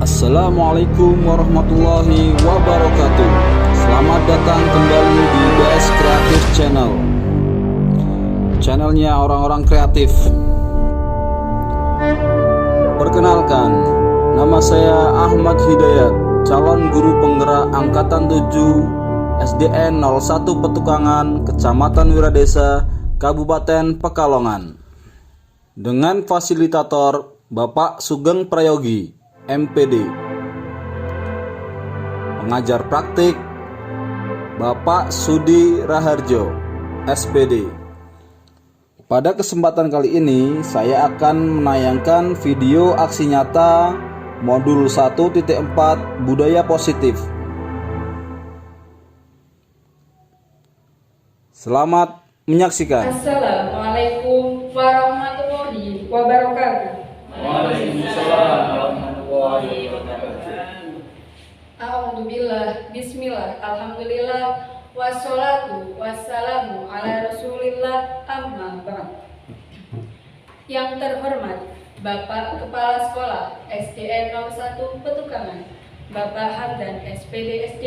Assalamualaikum warahmatullahi wabarakatuh. Selamat datang kembali di BS Kreatif Channel. Channelnya orang-orang kreatif. Perkenalkan, nama saya Ahmad Hidayat, calon guru penggerak Angkatan 7 SDN 01 Petukangan, Kecamatan Wiradesa, Kabupaten Pekalongan. Dengan fasilitator Bapak Sugeng Prayogi, MPD. Pengajar praktik Bapak Sudi Raharjo, SPD. Pada kesempatan kali ini saya akan menayangkan video aksi nyata modul 1.4 Budaya Positif. Selamat menyaksikan. Assalamualaikum warahmatullahi wabarakatuh. Waalaikumsalam warahmatullahi wabarakatuh. Alhamdulillah, bismillah, alhamdulillah, wassalatu wassalamu ala rasulillah, amma ba'd. Yang terhormat Bapak Kepala Sekolah SDN 01 Petukangan, Bapak Hamdan SPD SD.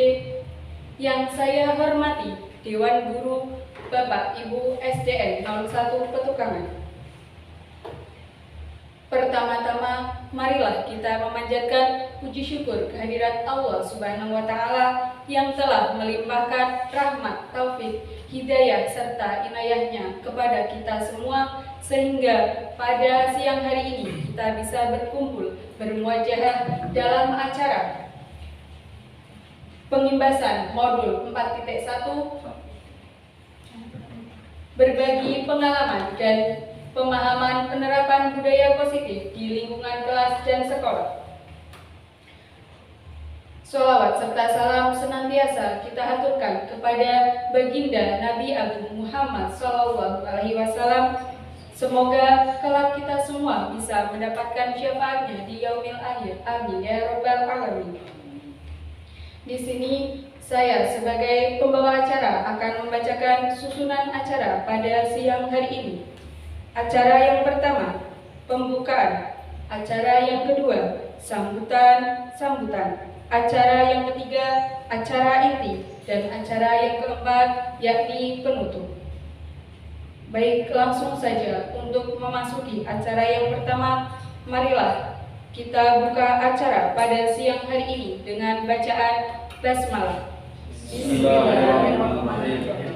Yang saya hormati Dewan Guru Bapak Ibu SDN 01 Petukangan. Pertama-tama, marilah kita memanjatkan puji syukur kehadirat Allah Subhanahu wa Ta'ala yang telah melimpahkan rahmat, taufik, hidayah serta inayahnya kepada kita semua, sehingga pada siang hari ini kita bisa berkumpul bermuajahah dalam acara pengimbasan modul 4.1 berbagi pengalaman dan pemahaman penerapan budaya positif di lingkungan kelas dan sekolah. Sholawat serta salam senantiasa kita haturkan kepada baginda Nabi Agung Muhammad SAW. Semoga kelak kita semua bisa mendapatkan syafaatnya di yaumil akhir. Amin ya rabbal alamin. Di sini saya sebagai pembawa acara akan membacakan susunan acara pada siang hari ini. Acara yang pertama, pembukaan. Acara yang kedua, sambutan. Acara yang ketiga, acara inti. Dan acara yang keempat, yakni penutup. Baik, langsung saja untuk memasuki acara yang pertama, marilah kita buka acara pada siang hari ini dengan bacaan basmalah. Bismillahirrahmanirrahim.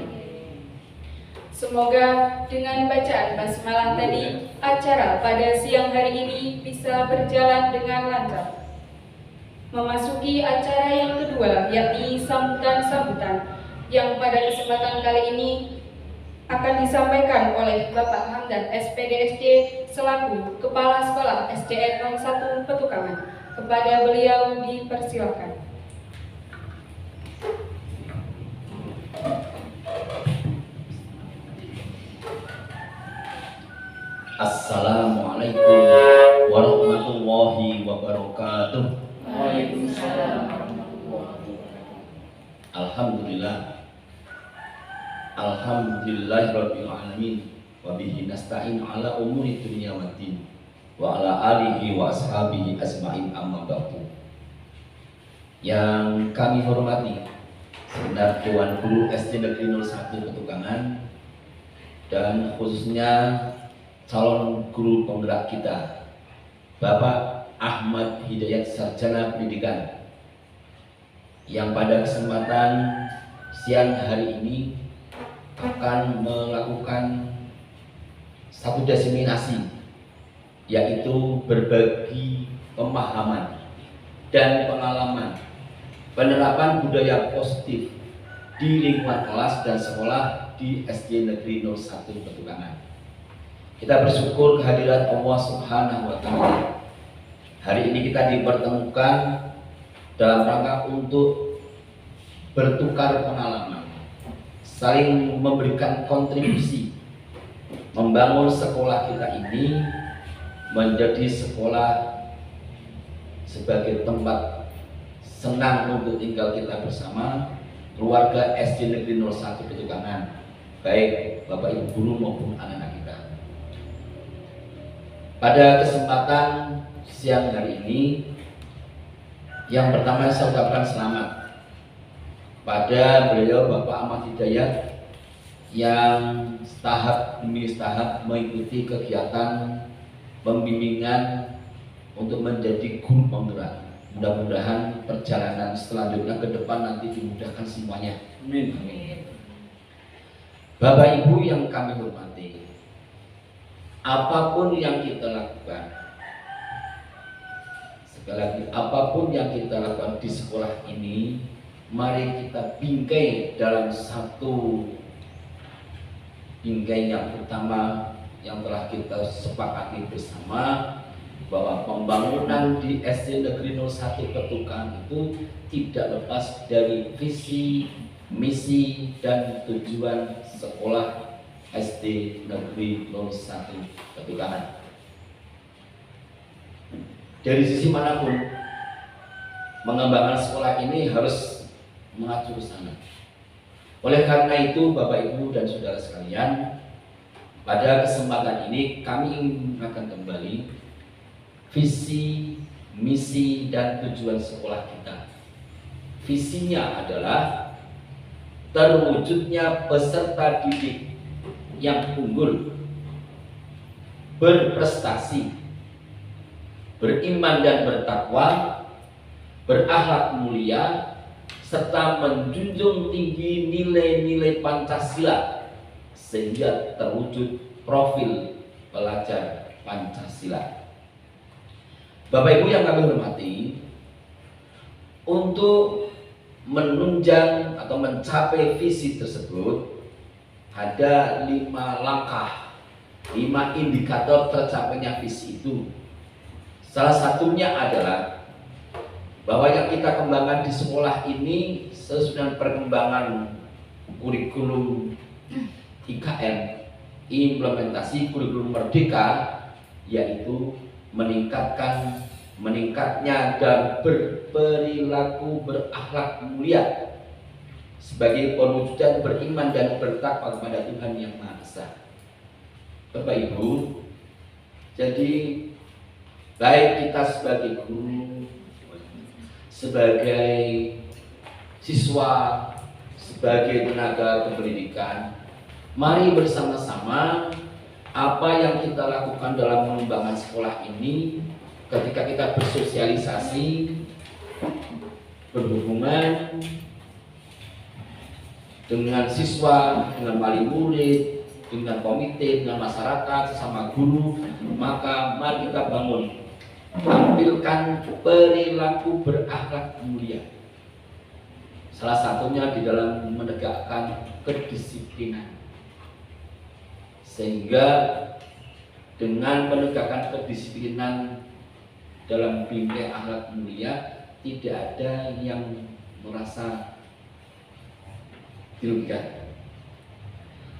Semoga dengan bacaan basmalah tadi, acara pada siang hari ini bisa berjalan dengan lancar. Memasuki acara yang kedua, yakni sambutan, yang pada kesempatan kali ini akan disampaikan oleh Bapak Hamdan SPD SD selaku Kepala Sekolah SDN 01 Petukangan. Kepada beliau dipersilakan. Assalamualaikum warahmatullahi wabarakatuh. Waalaikumsalam. Alhamdulillah. Alhamdulillahirabbil alamin wa bihi nasta'in ala umuri dunya waddin wa ala alihi wa ashabihi asma'in amma ba'du. Yang kami hormati segenap Dewan Guru SD Negeri 01 Petukangan dan khususnya calon guru penggerak kita Bapak Ahmad Hidayat Sarjana Pendidikan yang pada kesempatan siang hari ini akan melakukan satu diseminasi, yaitu berbagi pemahaman dan pengalaman penerapan budaya positif di lingkungan kelas dan sekolah di SD Negeri 01 Petukangan. Kita bersyukur kehadirat Allah Subhanahu wa Ta'ala. Hari ini kita dipertemukan dalam rangka untuk bertukar pengalaman, saling memberikan kontribusi, membangun sekolah kita ini menjadi sekolah sebagai tempat senang untuk tinggal kita bersama keluarga SD Negeri 01 Petukangan, baik Bapak Ibu guru maupun anak-anak kita. Pada kesempatan siang hari ini Yang pertama saya ucapkan selamat pada beliau Bapak Ahmad Hidayat yang tahap demi tahap mengikuti kegiatan pembimbingan untuk menjadi guru penggerak. Mudah-mudahan perjalanan selanjutnya ke depan nanti dimudahkan semuanya. Amin. Bapak Ibu yang kami hormati, apapun yang kita lakukan, sekali lagi, apapun yang kita lakukan di sekolah ini, mari kita bingkai dalam satu bingkai yang utama yang telah kita sepakati bersama, bahwa pembangunan di SD Negeri 01 Ketukan itu tidak lepas dari visi, misi, dan tujuan sekolah SD Negeri 01 Ketukan. Dari sisi manapun, mengembangkan sekolah ini harus mengacu ke sana. Oleh karena itu, Bapak Ibu dan Saudara sekalian, pada kesempatan ini kami ingin akan kembali visi, misi, dan tujuan sekolah kita. Visinya adalah terwujudnya peserta didik yang unggul, berprestasi, beriman dan bertakwa, berakhlak mulia, serta menjunjung tinggi nilai-nilai Pancasila sehingga terwujud profil pelajar Pancasila. Bapak Ibu yang kami hormati, untuk menunjang atau mencapai visi tersebut ada 5 langkah, 5 indikator tercapainya visi itu. Salah satunya adalah bahwa yang kita kembangkan di sekolah ini sesuai dengan perkembangan kurikulum IKM, implementasi kurikulum merdeka, yaitu meningkatnya dan berperilaku berakhlak mulia sebagai perwujudan beriman dan bertakwa kepada Tuhan Yang Maha Esa. Bapak Ibu, jadi baik kita sebagai guru, sebagai siswa, sebagai tenaga kependidikan, mari bersama-sama apa yang kita lakukan dalam mengembangkan sekolah ini, ketika kita bersosialisasi, berhubungan dengan siswa, dengan wali murid, dengan komite, dengan masyarakat, sesama guru, maka mari kita bangun, tampilkan perilaku berakhlak mulia. Salah satunya di dalam menegakkan kedisiplinan. Sehingga dengan menegakkan kedisiplinan dalam bingkai akhlak mulia, tidak ada yang merasa dirugikan.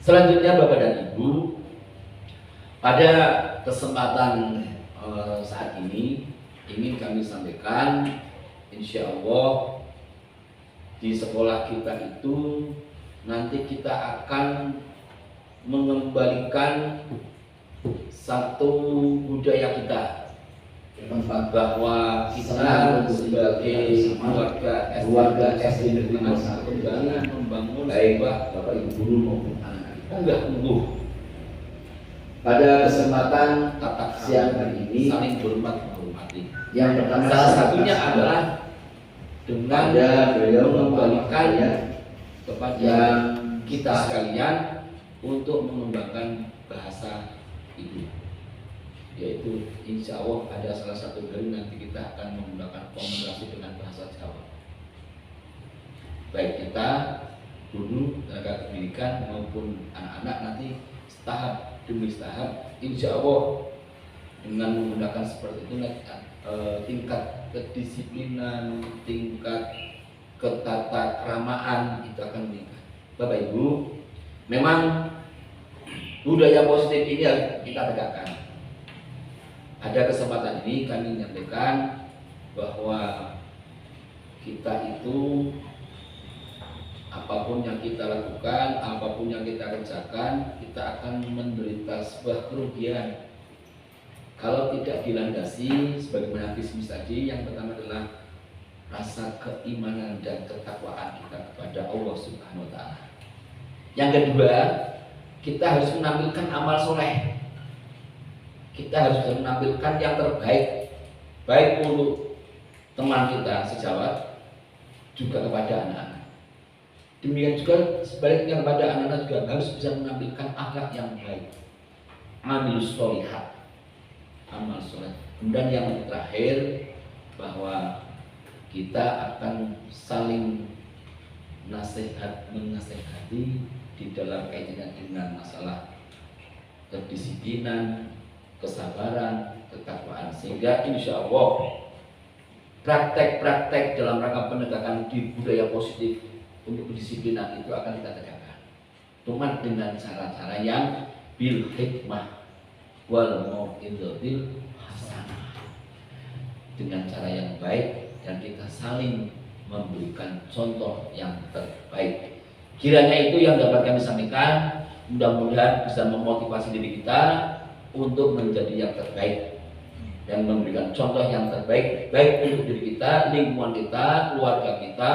Selanjutnya Bapak dan Ibu, pada kesempatan saat ini ingin kami sampaikan, insya Allah di sekolah kita itu nanti kita akan mengembalikan satu budaya kita, bahwa kita sebagai keluarga SD Negeri 01 membangun sebuah Bapak Ibu guru maupun anak-anak unggah pada kesempatan siang hari ini saling hormat menghormati. Yang pertama salah satunya adalah dengan beliau mengembalikan kepada kita sekalian untuk mengembangkan bahasa ibu, yaitu insya Allah ada salah satu hari nanti kita akan menggunakan komunikasi dengan bahasa Jawa. Baik kita guru, tenaga pendidikan maupun anak-anak nanti tahap demi tahap, insya Allah dengan menggunakan seperti itu tingkat kedisiplinan, tingkat ketatakramaan itu akan meningkat. Bapak Ibu, memang budaya positif ini harus kita tegakkan. Pada kesempatan ini kami menyampaikan bahwa kita itu apapun yang kita lakukan, apapun yang kita kerjakan, kita akan menderita sebuah kerugian kalau tidak dilandasi sebagaimana visi tadi. Yang pertama adalah rasa keimanan dan ketakwaan kita kepada Allah Subhanahu wa taala. Yang kedua, kita harus menampilkan amal soleh. Kita harus menampilkan yang terbaik, baik untuk teman kita sejawat, juga kepada anak-anak. Demikian juga sebaliknya kepada anak-anak juga harus bisa menampilkan akhlak yang baik. Amilus sholihat, amal soleh. Kemudian yang terakhir, bahwa kita akan saling menasehati di dalam kaitannya dengan masalah kedisiplinan, kesabaran, ketakwaan, sehingga insya Allah praktek-praktek dalam rangka penegakan di budaya positif untuk kedisiplinan itu akan kita tegakkan, cuma dengan cara-cara yang bil hikmah wal mau'izatil hasanah, dengan cara yang baik dan kita saling memberikan contoh yang terbaik. Kiranya itu yang dapat kami sampaikan, mudah-mudahan bisa memotivasi diri kita untuk menjadi yang terbaik dan memberikan contoh yang terbaik, baik untuk diri kita, lingkungan kita, keluarga kita,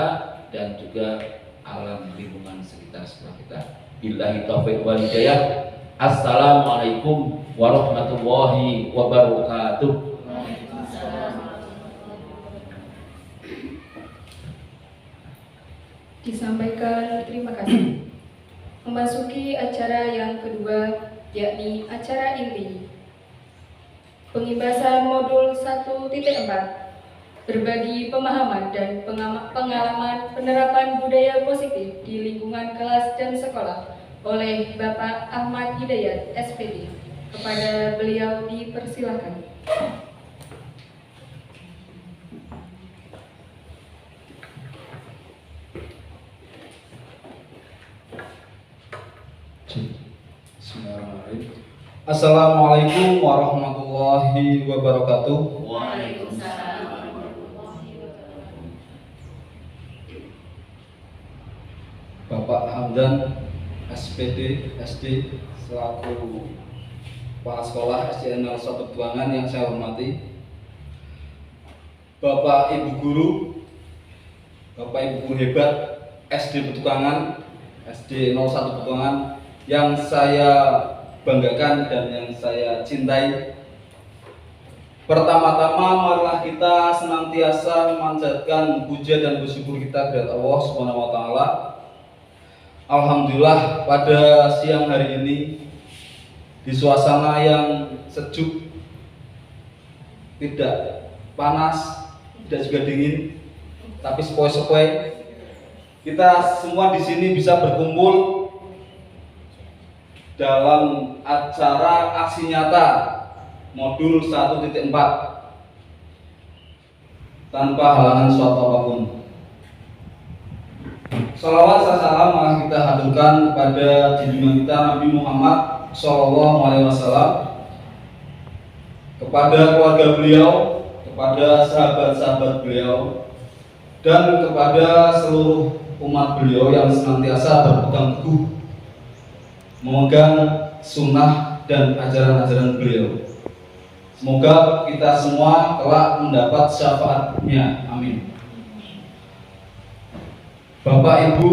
dan juga alam lingkungan sekitar kita. Billahi taufiq wal hidayah. Assalamualaikum warahmatullahi wabarakatuh. Disampaikan terima kasih. Memasuki acara yang kedua, yakni acara inti. Pengibasan modul 1.4, berbagi pemahaman dan pengalaman penerapan budaya positif di lingkungan kelas dan sekolah oleh Bapak Ahmad Hidayat, SPD. Kepada beliau dipersilakan. Bismillahirrahmanirrahim. Assalamualaikum warahmatullahi wabarakatuh. Waalaikumsalam. Bapak Hamdan, SPD, SD, selaku Kepala Sekolah SDN 01 Betuangan yang saya hormati, Bapak Ibu Guru, Bapak Ibu hebat SD Betuangan, SD 01 Betuangan yang saya banggakan dan yang saya cintai. Pertama-tama marilah kita senantiasa memanjatkan puja dan bersyukur kita kepada Allah Subhanahu wa taala. Alhamdulillah pada siang hari ini di suasana yang sejuk, tidak panas, tidak juga dingin, tapi sepoi-sepoi, kita semua di sini bisa berkumpul dalam acara aksi nyata modul 1.4 tanpa halangan suatu apapun. Salawat serta salam malah kita haturkan kepada junjungan kita Nabi Muhammad SAW, kepada keluarga beliau, kepada sahabat-sahabat beliau, dan kepada seluruh umat beliau yang senantiasa berpegang teguh memegang sunnah dan ajaran-ajaran beliau. Semoga kita semua kelak mendapat syafaatnya. Amin. Bapak Ibu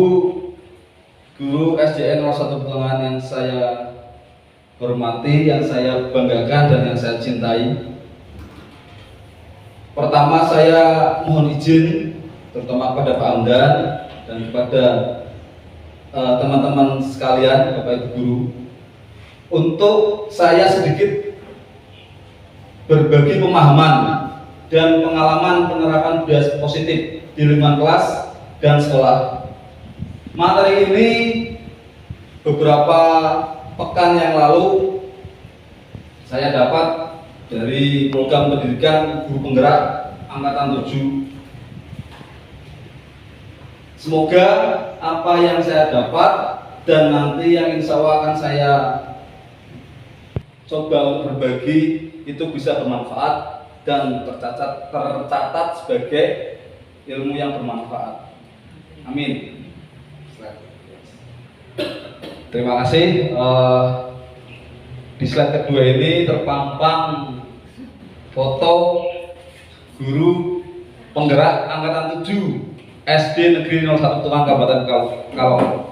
Guru SDN 01 Betuangan yang saya hormati, yang saya banggakan dan yang saya cintai. Pertama saya mohon izin terutama kepada Pak Hamdan dan kepada teman-teman sekalian, Bapak Ibu Guru, untuk saya sedikit berbagi pemahaman dan pengalaman penerapan budaya positif di lingkungan kelas dan sekolah. Materi ini beberapa pekan yang lalu saya dapat dari program pendidikan guru penggerak angkatan 7. Semoga apa yang saya dapat dan nanti yang insya Allah akan saya coba berbagi itu bisa bermanfaat dan tercatat sebagai ilmu yang bermanfaat. Amin. Terima kasih. Di slide kedua ini terpampang foto guru penggerak angkatan 7 SD Negeri 01 Petukangan Kabupaten Kalong.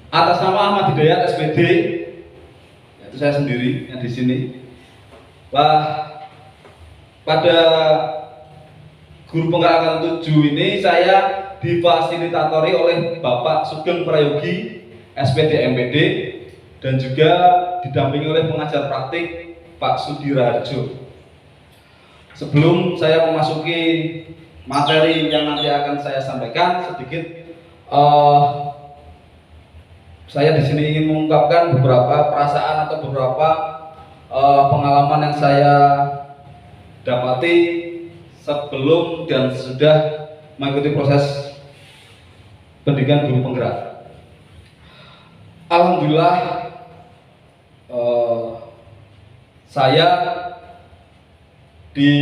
Atas nama Ahmad Hidayat SPD, yaitu saya sendiri yang di sini. Pada guru penggerak angkatan 7 ini saya difasilitatori oleh Bapak Sugeng Prayogi SPD MPD dan juga didampingi oleh pengajar praktik Pak Sudirharjo. Sebelum saya memasuki materi yang nanti akan saya sampaikan sedikit, saya di sini ingin mengungkapkan beberapa perasaan atau beberapa pengalaman yang saya dapati sebelum dan sesudah mengikuti proses pendidikan guru penggerak. Alhamdulillah, saya di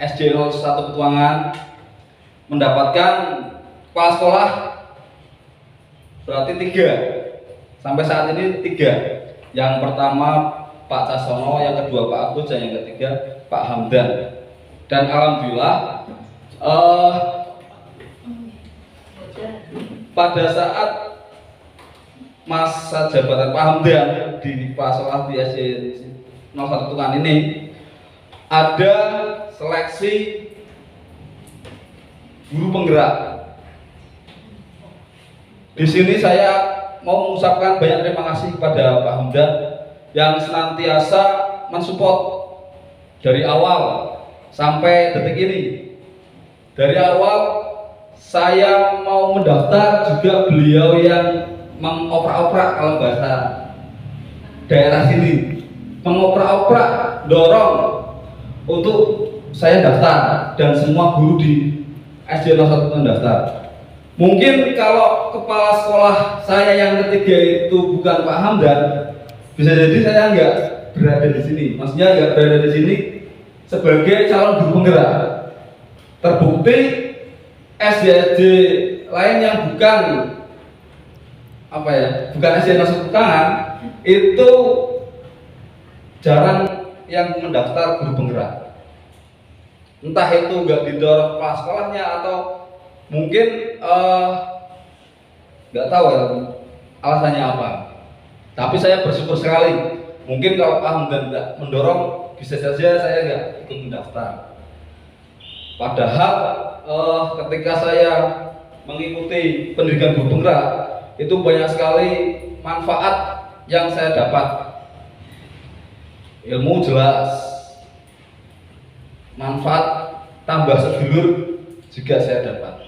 SD 01 Petukangan mendapatkan kepala sekolah berarti 3 sampai saat ini 3. Yang pertama Pak Casono, yang kedua Pak Agus, dan yang ketiga Pak Hamdan. Dan alhamdulillah pada saat masa jabatan Pak Hamdan di kepala sekolah di SD 01 Petukangan ini ada seleksi guru penggerak. Di sini saya mau mengucapkan banyak terima kasih kepada Pak Hamdan yang senantiasa mensupport dari awal sampai detik ini. Dari awal saya mau mendaftar juga beliau yang mengoprak-oprak, kalau bahasa daerah sini, mengoprak-oprak, dorong untuk saya daftar dan semua guru di SD 01 mendaftar. Mungkin kalau kepala sekolah saya yang ketiga itu bukan Pak Hamdan, bisa jadi saya nggak berada di sini. Maksudnya nggak berada di sini sebagai calon guru penggerak. Terbukti SD lain yang bukan bukan SD 01 Petukangan itu jarang yang mendaftar guru penggerak. Entah itu nggak didorong kepala sekolahnya atau mungkin nggak tahu ya alasannya apa. Tapi saya bersyukur sekali. Mungkin kalau Pak Hamdan tidak mendorong, bisa saja saya nggak ikut mendaftar. Padahal ketika saya mengikuti pendidikan guru penggerak itu banyak sekali manfaat yang saya dapat. Ilmu jelas, manfaat tambah sedulur juga saya dapat.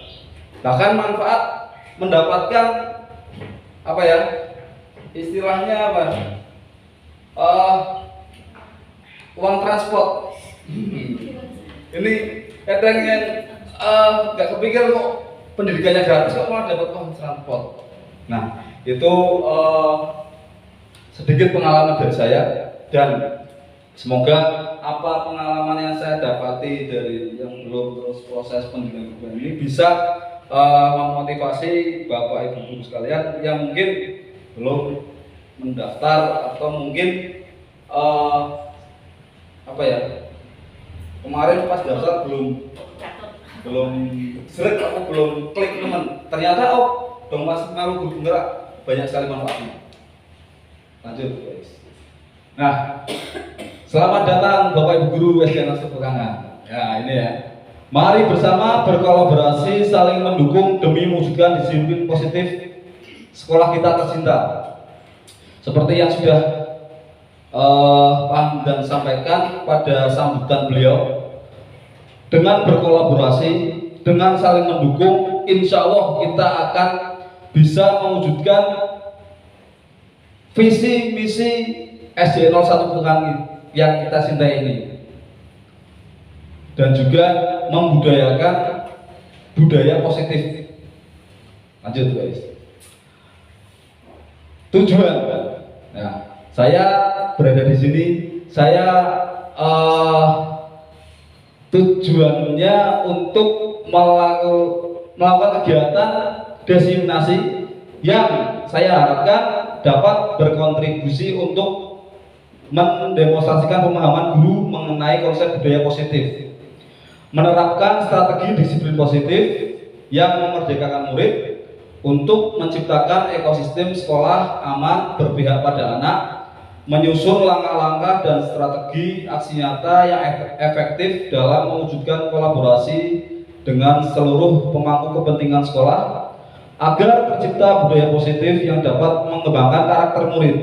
Bahkan manfaat mendapatkan istilahnya uang transport. Ini kadang yang nggak kepikir kok pendidikannya gratis kok malah dapat uang transport. Nah itu sedikit pengalaman dari saya, dan semoga apa pengalaman yang saya dapati dari yang belum terus proses pendidikan ini bisa memotivasi Bapak Ibu guru sekalian yang mungkin belum mendaftar atau mungkin kemarin pas daftar belum seret atau belum klik teman. Ternyata dong pas ngaruh guru penggerak banyak sekali manfaatnya. Lanjut guys. Nah, selamat datang Bapak Ibu guru SD 01 Petukangan. Ya ini ya. Mari bersama berkolaborasi saling mendukung demi mewujudkan disiplin positif sekolah kita tercinta. Seperti yang sudah Pak Hamdan sampaikan pada sambutan beliau, dengan berkolaborasi, dengan saling mendukung, insya Allah kita akan bisa mewujudkan visi misi SD 01 Petukangan yang kita cintai ini, dan juga membudayakan budaya positif. Lanjut guys. Tujuan. Nah, saya berada di sini. Saya tujuannya untuk melakukan kegiatan diseminasi yang saya harapkan dapat berkontribusi untuk mendemonstrasikan pemahaman guru mengenai konsep budaya positif, menerapkan strategi disiplin positif yang memerdekakan murid untuk menciptakan ekosistem sekolah aman berpihak pada anak, menyusun langkah-langkah dan strategi aksi nyata yang efektif dalam mewujudkan kolaborasi dengan seluruh pemangku kepentingan sekolah agar tercipta budaya positif yang dapat mengembangkan karakter murid,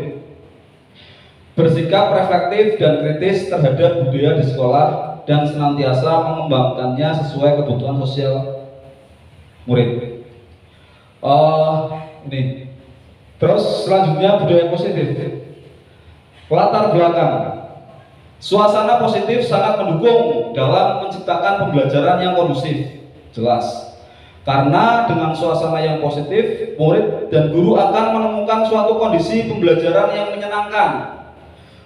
bersikap reflektif dan kritis terhadap budaya di sekolah dan senantiasa mengembangkannya sesuai kebutuhan sosial murid. Ini. Terus selanjutnya budaya positif. Latar belakang. Suasana positif sangat mendukung dalam menciptakan pembelajaran yang kondusif. Jelas. Karena dengan suasana yang positif, murid dan guru akan menemukan suatu kondisi pembelajaran yang menyenangkan,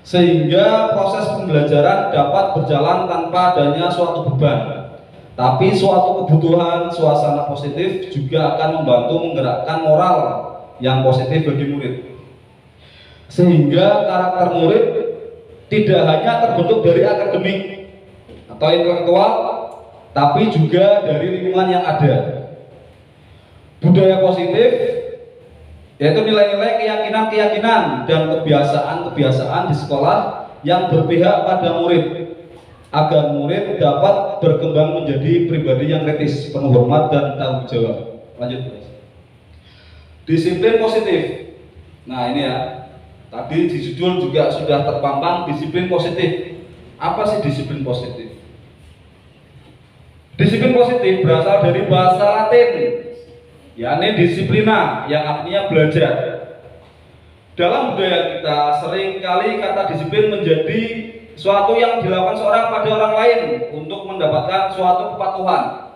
sehingga proses pembelajaran dapat berjalan tanpa adanya suatu beban. Tapi suatu kebutuhan suasana positif juga akan membantu menggerakkan moral yang positif bagi murid, sehingga karakter murid tidak hanya terbentuk dari akademik atau intelektual, tapi juga dari lingkungan yang ada. Budaya positif yaitu nilai-nilai keyakinan-keyakinan dan kebiasaan-kebiasaan di sekolah yang berpihak pada murid, agar murid dapat berkembang menjadi pribadi yang kritis, penuh hormat dan tanggung jawab. Lanjut. Disiplin positif. Nah ini ya, tadi di judul juga sudah terpampang disiplin positif. Apa sih disiplin positif? Disiplin positif berasal dari bahasa Latin, yakni disiplina, yang artinya belajar. Dalam budaya kita seringkali kata disiplin menjadi suatu yang dilakukan seorang pada orang lain untuk mendapatkan suatu kepatuhan.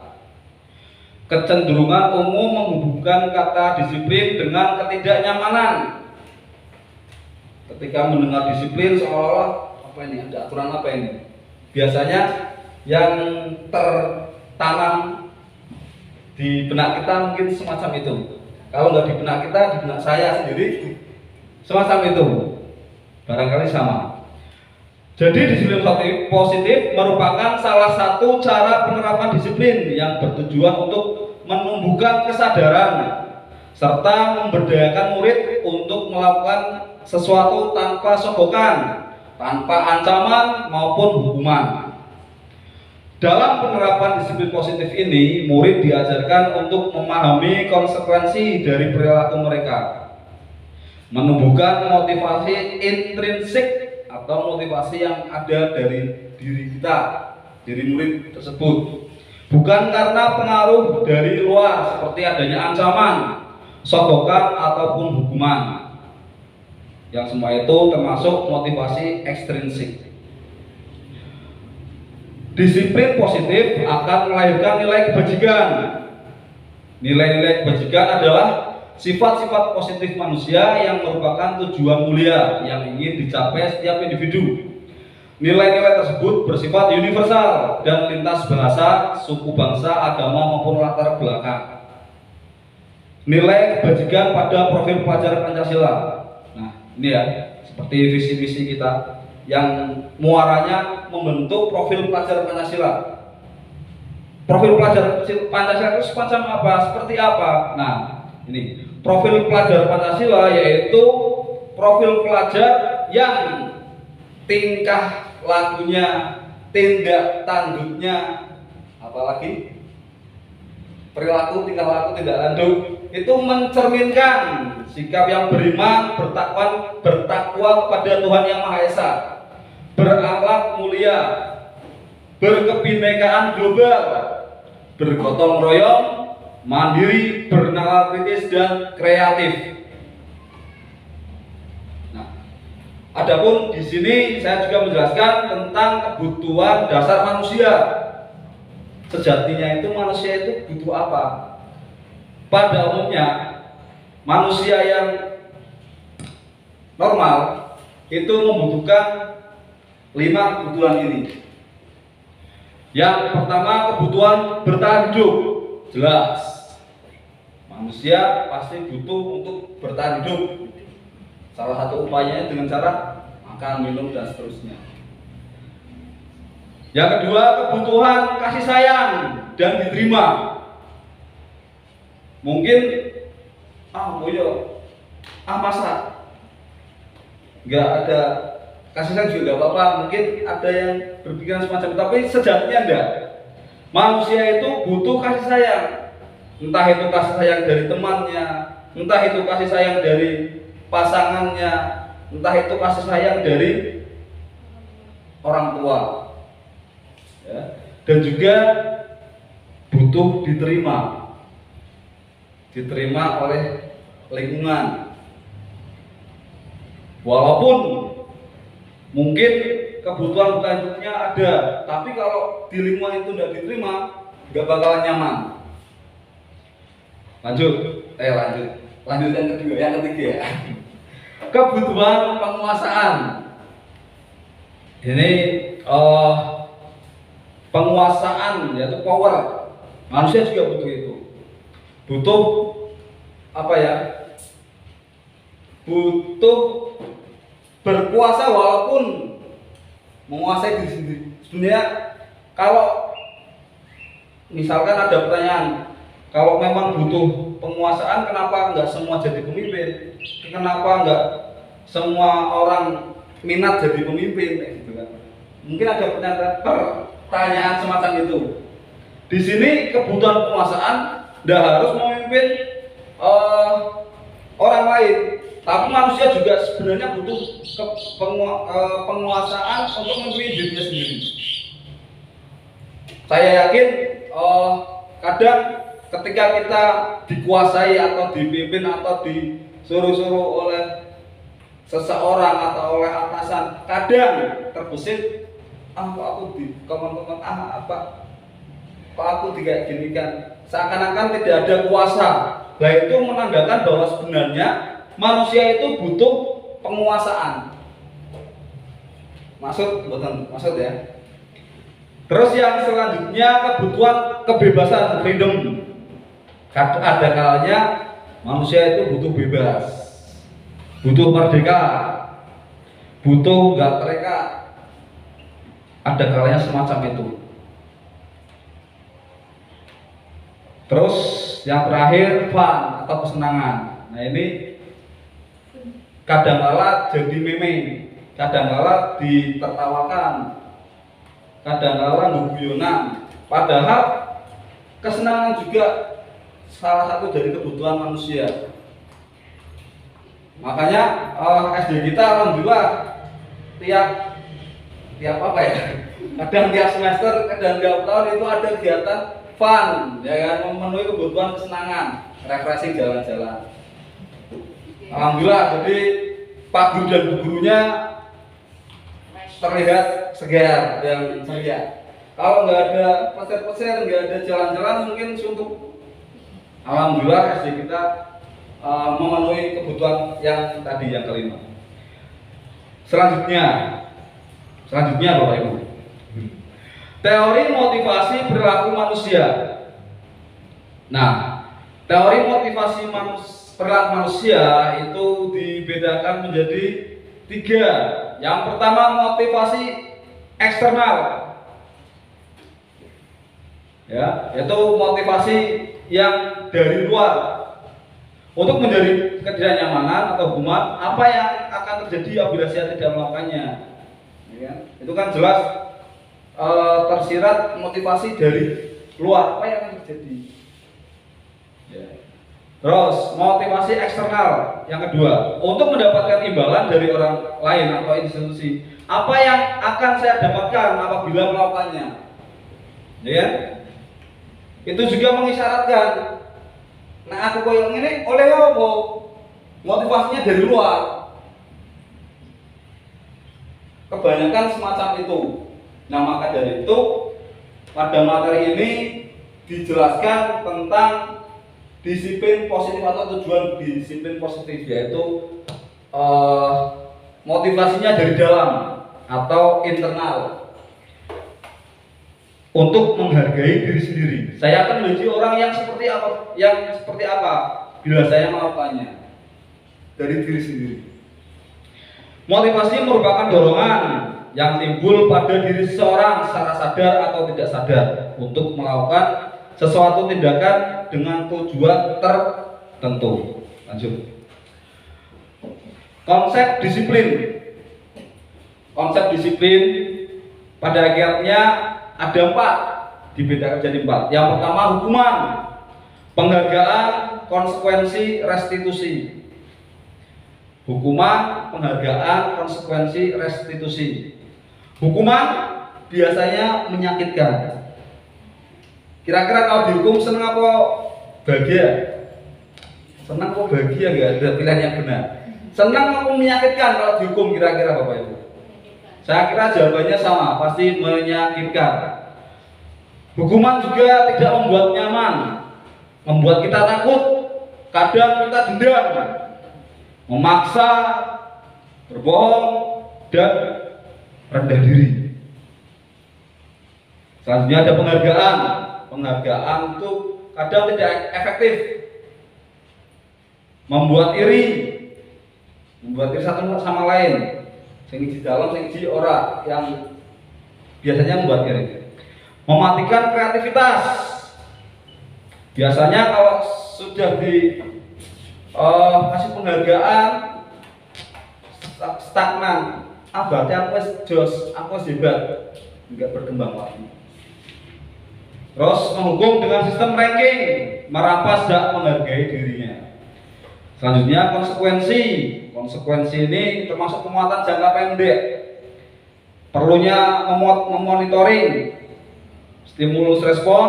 Kecenderungan umum menghubungkan kata disiplin dengan ketidaknyamanan. Ketika mendengar disiplin seolah-olah apa ini, ada aturan apa ini? Biasanya yang tertanam di benak kita mungkin semacam itu. Kalau nggak di benak kita, di benak saya sendiri semacam itu. Barangkali sama. Jadi disiplin positif merupakan salah satu cara penerapan disiplin yang bertujuan untuk menumbuhkan kesadaran serta memberdayakan murid untuk melakukan sesuatu tanpa sogokan, tanpa ancaman maupun hukuman. Dalam penerapan disiplin positif ini, murid diajarkan untuk memahami konsekuensi dari perilaku mereka, menumbuhkan motivasi intrinsik atau motivasi yang ada dari diri kita, diri murid tersebut, bukan karena pengaruh dari luar seperti adanya ancaman, sogokan ataupun hukuman. Yang semua itu termasuk motivasi ekstrinsik. Disiplin positif akan melahirkan nilai kebajikan. Nilai-nilai kebajikan adalah sifat-sifat positif manusia yang merupakan tujuan mulia yang ingin dicapai setiap individu. Nilai-nilai tersebut bersifat universal dan lintas bahasa, suku bangsa, agama maupun latar belakang. Nilai kebajikan pada profil pelajar Pancasila. Nah, ini ya, seperti visi-visi kita yang muaranya membentuk profil pelajar Pancasila. Profil pelajar Pancasila itu semacam apa? Seperti apa? Nah, ini profil pelajar Pancasila yaitu profil pelajar yang tingkah lakunya, tindak tanduknya, apalagi perilaku, tingkah laku, tindak tanduk itu mencerminkan sikap yang beriman, bertakwa kepada Tuhan Yang Maha Esa, berakhlak mulia, berkebinekaan global, bergotong royong, mandiri, bernalar kritis dan kreatif. Nah, adapun di sini saya juga menjelaskan tentang kebutuhan dasar manusia. Sejatinya itu manusia itu butuh apa? Pada umumnya manusia yang normal itu membutuhkan 5 kebutuhan ini. Yang pertama, kebutuhan bertahan hidup. Jelas, manusia pasti butuh untuk bertahan hidup. Salah satu upayanya dengan cara makan, minum, dan seterusnya. Yang kedua, kebutuhan kasih sayang dan diterima. Mungkin masa nggak ada kasih sayang juga nggak apa-apa. Mungkin ada yang berpikiran semacam itu, tapi sejatinya enggak. Manusia itu butuh kasih sayang, entah itu kasih sayang dari temannya, entah itu kasih sayang dari pasangannya, entah itu kasih sayang dari orang tua, ya. Dan juga butuh diterima oleh lingkungan. Walaupun mungkin kebutuhan selanjutnya ada, tapi kalau di lingkungan itu tidak diterima, nggak bakalan nyaman. Lanjut yang kedua, yang ketiga ya. Kebutuhan penguasaan. Ini penguasaan, yaitu power. Manusia juga butuh itu. Butuh apa ya? Butuh berkuasa walaupun menguasai diri sendiri. Sebenarnya kalau misalkan ada pertanyaan, kalau memang butuh penguasaan, kenapa nggak semua jadi pemimpin? Kenapa nggak semua orang minat jadi pemimpin? Gitu kan? Mungkin ada pertanyaan semacam itu. Di sini kebutuhan penguasaan tidak harus memimpin orang lain, tapi manusia juga sebenarnya butuh penguasaan untuk memimpin dirinya sendiri. Saya yakin kadang ketika kita dikuasai atau dipimpin atau disuruh-suruh oleh seseorang atau oleh atasan, kadang terbesit, kok aku di komen-komen kok aku kayak gini kan, seakan-akan tidak ada kuasa. Nah, itu menandakan bahwa sebenarnya manusia itu butuh penguasaan. Maksud ya. Terus yang selanjutnya, kebutuhan kebebasan, freedom. Ada kalanya manusia itu butuh bebas, butuh merdeka, butuh nggak terikat. Ada kalanya semacam itu. Terus yang terakhir, fun atau kesenangan. Nah, ini kadang-kala jadi meme, kadang-kala ditertawakan, kadang-kala guyonan. Padahal kesenangan juga salah satu dari kebutuhan manusia. Makanya SD kita alhamdulillah tiap apa ya? Kadang tiap semester, kadang tiap tahun itu ada kegiatan fun, ya kan, memenuhi kebutuhan kesenangan, refreshing, jalan-jalan. Alhamdulillah, jadi Pak Guru dan Bu Gurunya terlihat segar dan ceria. Kalau nggak ada peser-peser, nggak ada jalan-jalan, mungkin suntuk. Alhamdulillah SD kita memenuhi kebutuhan yang tadi, yang kelima. Selanjutnya Bapak Ibu, teori motivasi perilaku manusia. Nah, teori motivasi perilaku manusia itu dibedakan menjadi 3. Yang pertama, motivasi eksternal, ya, yaitu motivasi yang dari luar untuk menjadi ketidaknyamanan atau hukuman apa yang akan terjadi apabila saya tidak melakukannya, ya, itu kan jelas tersirat motivasi dari luar, apa yang akan terjadi, ya. Terus motivasi eksternal yang kedua, untuk mendapatkan imbalan dari orang lain atau institusi, apa yang akan saya dapatkan apabila melakukannya, ya. Itu juga mengisyaratkan, nah aku koyong ini oleh apa? Motivasinya dari luar. Kebanyakan semacam itu. Nah, maka dari itu pada materi ini dijelaskan tentang disiplin positif atau tujuan disiplin positif, yaitu motivasinya dari dalam atau internal, untuk menghargai diri sendiri. Saya akan menjadi orang yang seperti apa bila saya melakukannya dari diri sendiri. Motivasi merupakan dorongan yang timbul pada diri seseorang secara sadar atau tidak sadar untuk melakukan sesuatu tindakan dengan tujuan tertentu. Lanjut. Konsep disiplin. Konsep disiplin pada akhirnya ada 4, dibedakan jadi 4. Yang pertama hukuman, penghargaan, konsekuensi, restitusi. Hukuman, penghargaan, konsekuensi, restitusi. Hukuman biasanya menyakitkan. Kira-kira kalau dihukum senang apa bahagia? Senang apa bahagia? Nggak ada pilihan yang benar. Senang apa menyakitkan kalau dihukum kira-kira Bapak Ibu? Saya kira jawabannya sama, pasti menyakitkan. Hukuman juga tidak membuat nyaman, membuat kita takut, kadang kita dendam, memaksa, berbohong, dan rendah diri. Selanjutnya ada penghargaan. Penghargaan itu kadang tidak efektif, membuat iri satu sama lain, sing di dalam, sing di orang, yang biasanya membuat iri. Mematikan kreativitas. Biasanya kalau sudah kasih penghargaan stagnan, berarti aku jos, aku hebat, enggak berkembang lagi. Terus menghukum dengan sistem ranking, merampas dan menghargai dirinya. Selanjutnya konsekuensi. Konsekuensi ini termasuk penguatan jangka pendek. Perlunya memonitoring, stimulus respon,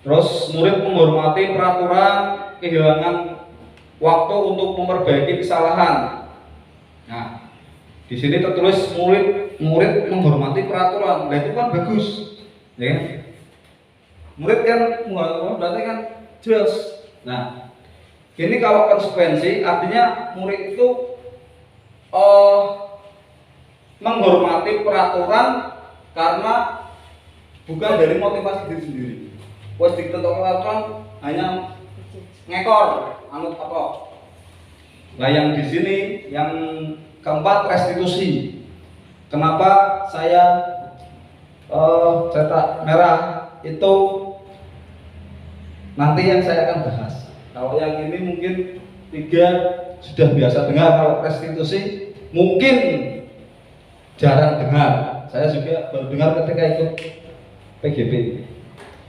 terus murid menghormati peraturan, kehilangan waktu untuk memperbaiki kesalahan. Nah, di sini tertulis murid menghormati peraturan. Nah, itu kan bagus, ya kan? Murid kan berarti kan jelas. Nah, ini kalau konsekuensi artinya murid itu menghormati peraturan karena bukan dari motivasi diri sendiri. Wes ditentukan peraturan hanya ngekor, anut apa? Nah, yang di sini yang keempat restitusi. Kenapa saya cetak merah itu nanti yang saya akan bahas. Kalau yang ini mungkin 3 sudah biasa dengar. Kalau restitusi mungkin jarang dengar. Saya juga baru dengar ketika ikut PGP.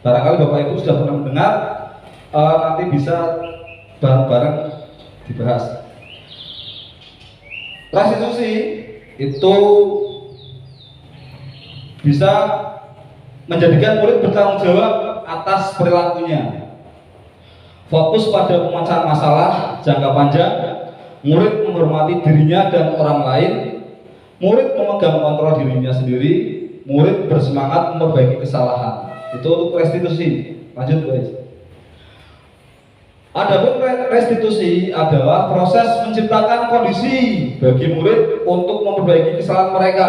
Barangkali Bapak Ibu sudah pernah mendengar, nanti bisa bareng-bareng dibahas. Restitusi itu bisa menjadikan murid bertanggung jawab atas perilakunya. Fokus pada pemecahan masalah jangka panjang, murid menghormati dirinya dan orang lain, murid memegang kontrol dirinya sendiri, murid bersemangat memperbaiki kesalahan. Itu untuk restitusi. Lanjut guys. Adapun restitusi adalah proses menciptakan kondisi bagi murid untuk memperbaiki kesalahan mereka,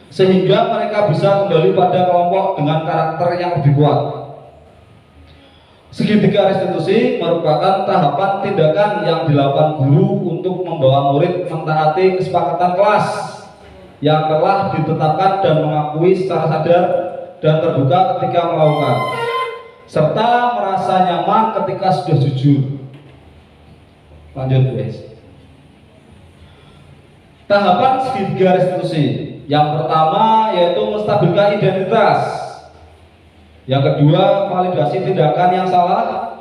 sehingga mereka bisa kembali pada kelompok dengan karakter yang lebih kuat. Segitiga restitusi merupakan tahapan tindakan yang dilakukan guru untuk membawa murid mentaati kesepakatan kelas yang telah ditetapkan dan mengakui secara sadar dan terbuka ketika melakukan, serta merasa nyaman ketika sudah jujur. Lanjut guys. Tahapan segitiga restitusi. Yang pertama yaitu menstabilkan identitas. Yang kedua, validasi tindakan yang salah.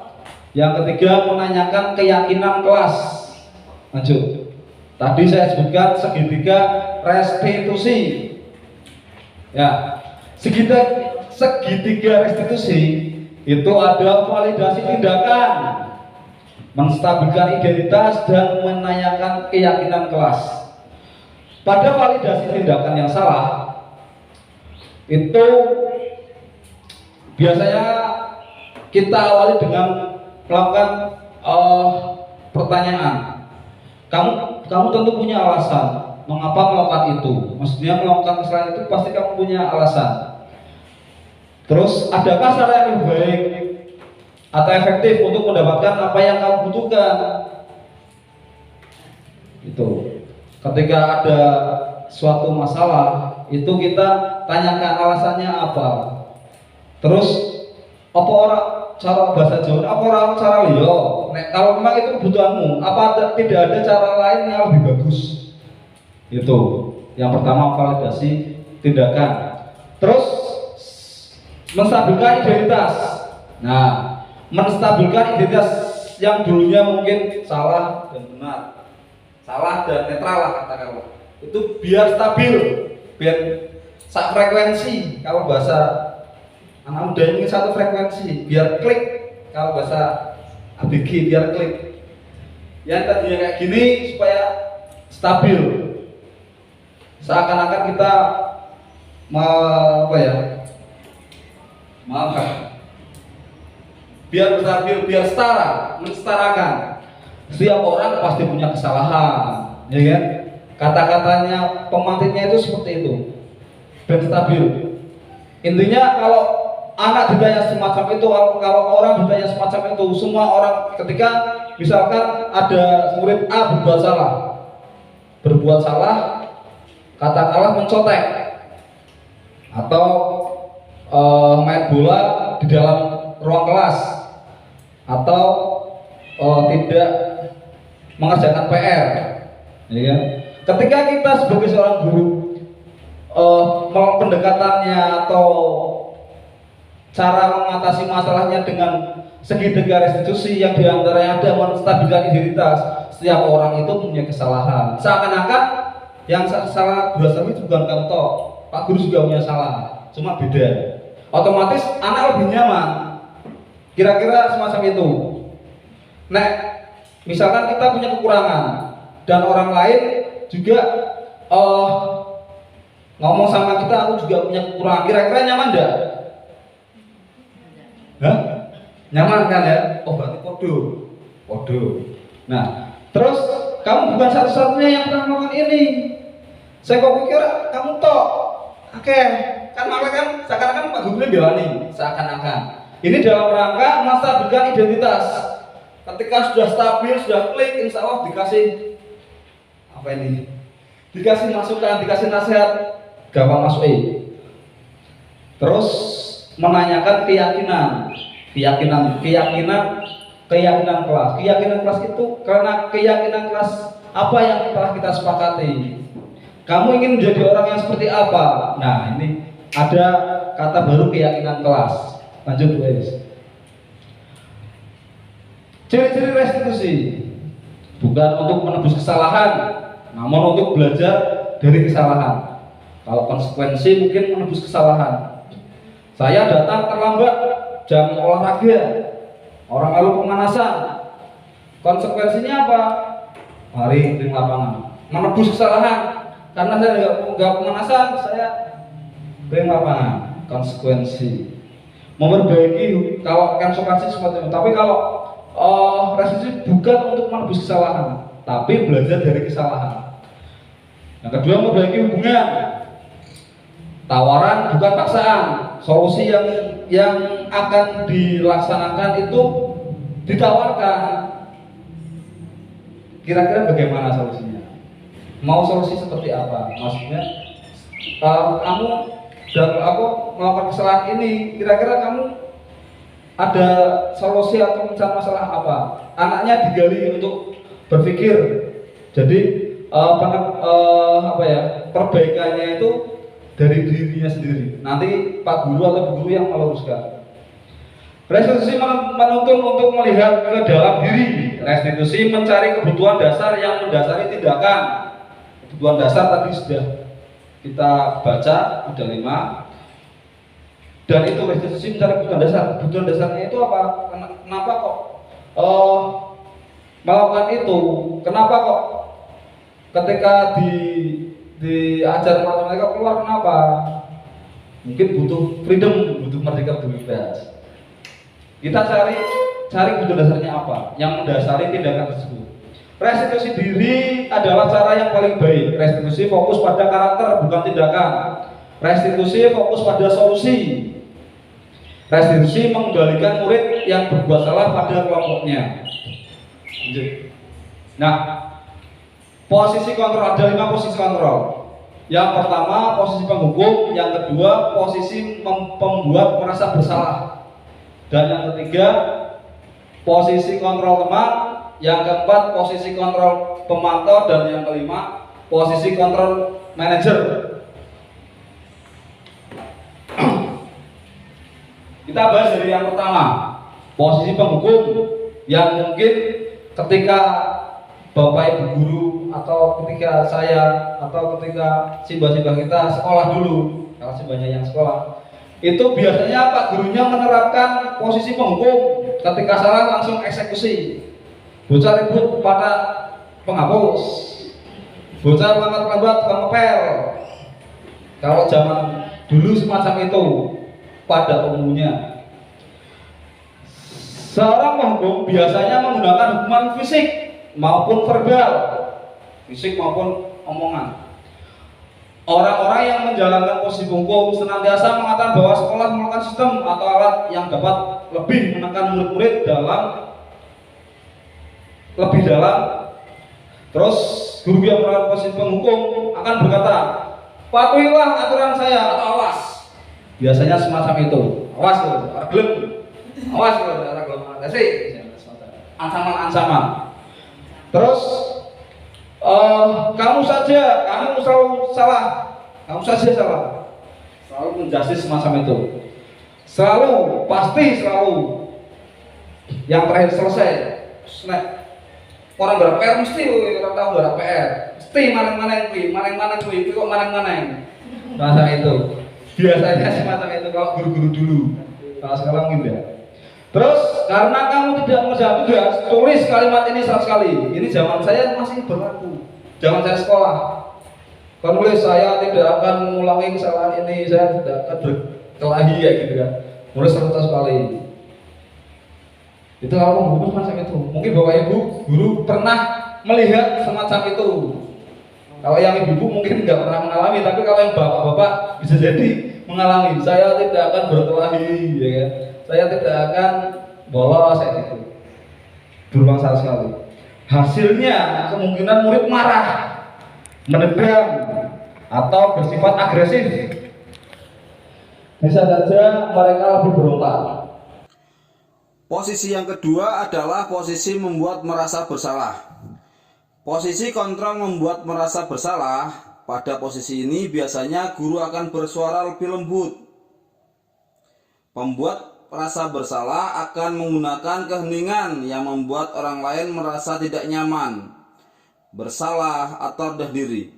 Yang ketiga, menanyakan keyakinan kelas. Lanjut. Tadi saya sebutkan segitiga restitusi. Ya, segitiga restitusi itu ada validasi tindakan, menstabilkan identitas, dan menanyakan keyakinan kelas. Pada validasi tindakan yang salah itu biasanya kita awali dengan melakukan pertanyaan. Kamu tentu punya alasan mengapa melakukan itu. Maksudnya melakukan kesalahan itu pasti kamu punya alasan. Terus adakah cara yang lebih baik atau efektif untuk mendapatkan apa yang kamu butuhkan? Itu. Ketika ada suatu masalah, itu kita tanyakan alasannya apa. Terus apa orang cara bahasa Jawa, apa orang cara liyo? Kalau memang itu kebutuhanmu, apa tidak ada cara lain yang lebih bagus? Itu yang pertama, validasi tindakan. Terus menstabilkan identitas. Nah, menstabilkan identitas yang dulunya mungkin salah dan benar, salah dan netral lah katakanlah, itu biar stabil, biar sak frekuensi. Kalau bahasa anak muda ini satu frekuensi, biar klik. Kalau bahasa ABG biar klik. Yang tadinya kayak gini supaya stabil. Seakan-akan kita biar stabil, biar setara, mensetarakan. Setiap orang pasti punya kesalahan, ya kan? Kata-katanya pemantiknya itu seperti itu, dan stabil. Intinya kalau anak ditanya semacam itu, kalau orang ditanya semacam itu, semua orang ketika misalkan ada murid A berbuat salah, katakanlah mencotek atau main bola di dalam ruang kelas atau tidak mengerjakan PR, ya kan? Ketika kita sebagai seorang guru pendekatannya atau cara mengatasi masalahnya dengan segitiga restitusi yang diantaranya ada menstabilkan identitas. Setiap orang itu punya kesalahan. Seakan-akan yang salah dua sama itu bukan kamu toh, Pak Guru juga punya salah, cuma beda. Otomatis anak lebih nyaman. Kira-kira semacam itu. Nah, misalkan kita punya kekurangan dan orang lain juga ngomong sama kita, aku juga punya kekurangan. Kira-kira nyaman enggak? Hah? Nyaman kan ya? Oh berarti podo. Nah, terus kamu bukan satu-satunya yang pernah melakukan ini. Saya kok pikir kamu tok. Oke, kan malah kan seakan-akan Pak Guru belani, seakan-akan. Ini dalam rangka menstabilkan identitas. Ketika sudah stabil, sudah klik, insya Allah dikasih apa ini? Dikasih masukan, dikasih nasihat, gampang masuk. Terus menanyakan keyakinan kelas. Keyakinan kelas itu karena keyakinan kelas apa yang telah kita sepakati. Kamu ingin menjadi orang yang seperti apa? Nah, ini ada kata baru keyakinan kelas. Lanjut guys. Ciri-ciri restitusi bukan untuk menebus kesalahan, namun untuk belajar dari kesalahan. Kalau konsekuensi mungkin menebus kesalahan. Saya datang terlambat jam olahraga, orang lalu pemanasan. Konsekuensinya apa? Hari di lapangan. Menebus kesalahan. Karena saya nggak pemanasan, saya di lapangan. Konsekuensi. Memperbaiki kalau konsekuensi seperti itu. Tapi kalau restitusi bukan untuk menebus kesalahan, tapi belajar dari kesalahan. Yang kedua, memperbaiki hubungan. Tawaran bukan paksaan. Solusi yang akan dilaksanakan itu ditawarkan. Kira-kira bagaimana solusinya? Mau solusi seperti apa? Maksudnya kamu dan aku melakukan kesalahan ini, kira-kira kamu ada solusi atau mencari masalah apa? Anaknya digali untuk berpikir. Jadi perbaikannya itu dari dirinya sendiri. Nanti Pak Guru atau Bu Guru yang meluruskan. Restitusi menuntun untuk melihat ke dalam diri. Restitusi mencari kebutuhan dasar yang mendasari tindakan. Kebutuhan dasar tadi sudah kita baca, ada 5. Dan itu restitusi mencari kebutuhan dasar. Kebutuhan dasarnya itu apa? Kenapa kok melakukan itu? Kenapa kok ketika diajar matematika keluar, kenapa? Mungkin butuh freedom, butuh merdeka bebas. Kita cari kebutuhan dasarnya apa? Yang mendasari tindakan tersebut. Restitusi diri adalah cara yang paling baik. Restitusi fokus pada karakter, bukan tindakan. Restitusi fokus pada solusi. Restitusi mengembalikan murid yang berbuat salah pada kelompoknya. Nah, posisi kontrol, ada 5 posisi kontrol. Yang pertama posisi penghukum, yang kedua posisi pembuat merasa bersalah, dan yang ketiga posisi kontrol teman, yang keempat posisi kontrol pemantau, dan yang kelima posisi kontrol manajer. Kita bahas dari yang pertama, posisi penghukum, yang mungkin ketika Bapak Ibu guru atau ketika saya atau ketika siswa-siswa kita sekolah dulu, kalau siswanya yang sekolah, itu biasanya Pak gurunya menerapkan posisi penghukum. Ketika salah langsung eksekusi. Bocah ribut pada penghapus, bocah lambat-lambat ngepel. Kalau zaman dulu semacam itu pada umumnya. Seorang penghukum biasanya menggunakan hukuman fisik maupun verbal, fisik maupun omongan. Orang-orang yang menjalankan posisi hukum senantiasa mengatakan bahwa sekolah merupakan sistem atau alat yang dapat lebih menekan murid-murid lebih dalam. Terus guru yang melakukan posisi penghukum akan berkata, patuhilah aturan saya atau awas. Biasanya semacam itu. Awas loh, gelem. Awas loh, ancaman-ancaman. Terus kamu selalu salah, kamu saja salah. Selalu menjustis semacam itu. Selalu, pasti selalu. Yang terakhir selesai. Snack. Orang berapa PR mesti orang tahu berapa PR. Mesti mana kok mana. Masa itu. Biasanya semacam itu kalau guru-guru dulu. Kalau sekarang enggak. Terus karena kamu tidak mengerjakan tugas, tulis kalimat ini 100 kali. Ini zaman saya masih berlaku. Zaman saya sekolah. Penulis, saya tidak akan mengulangi kesalahan ini, saya tidak akan berkelahi ya gitu kan. Tulis 100 kali. Itu kalau guru semacam itu. Mungkin Bapak Ibu guru pernah melihat semacam itu. Kalau yang ibu-ibu mungkin nggak pernah mengalami, tapi kalau yang bapak-bapak bisa jadi mengalami. Saya tidak akan berkelahi, ya kan? Saya tidak akan bolos, saya gitu. Berulang 100 kali. Hasilnya kemungkinan murid marah, mendendam, atau bersifat agresif. Bisa saja mereka lebih berontak. Posisi yang kedua adalah posisi membuat merasa bersalah. Posisi kontrol membuat merasa bersalah. Pada posisi ini biasanya guru akan bersuara lebih lembut. Pembuat merasa bersalah akan menggunakan keheningan yang membuat orang lain merasa tidak nyaman, bersalah, atau rendah diri.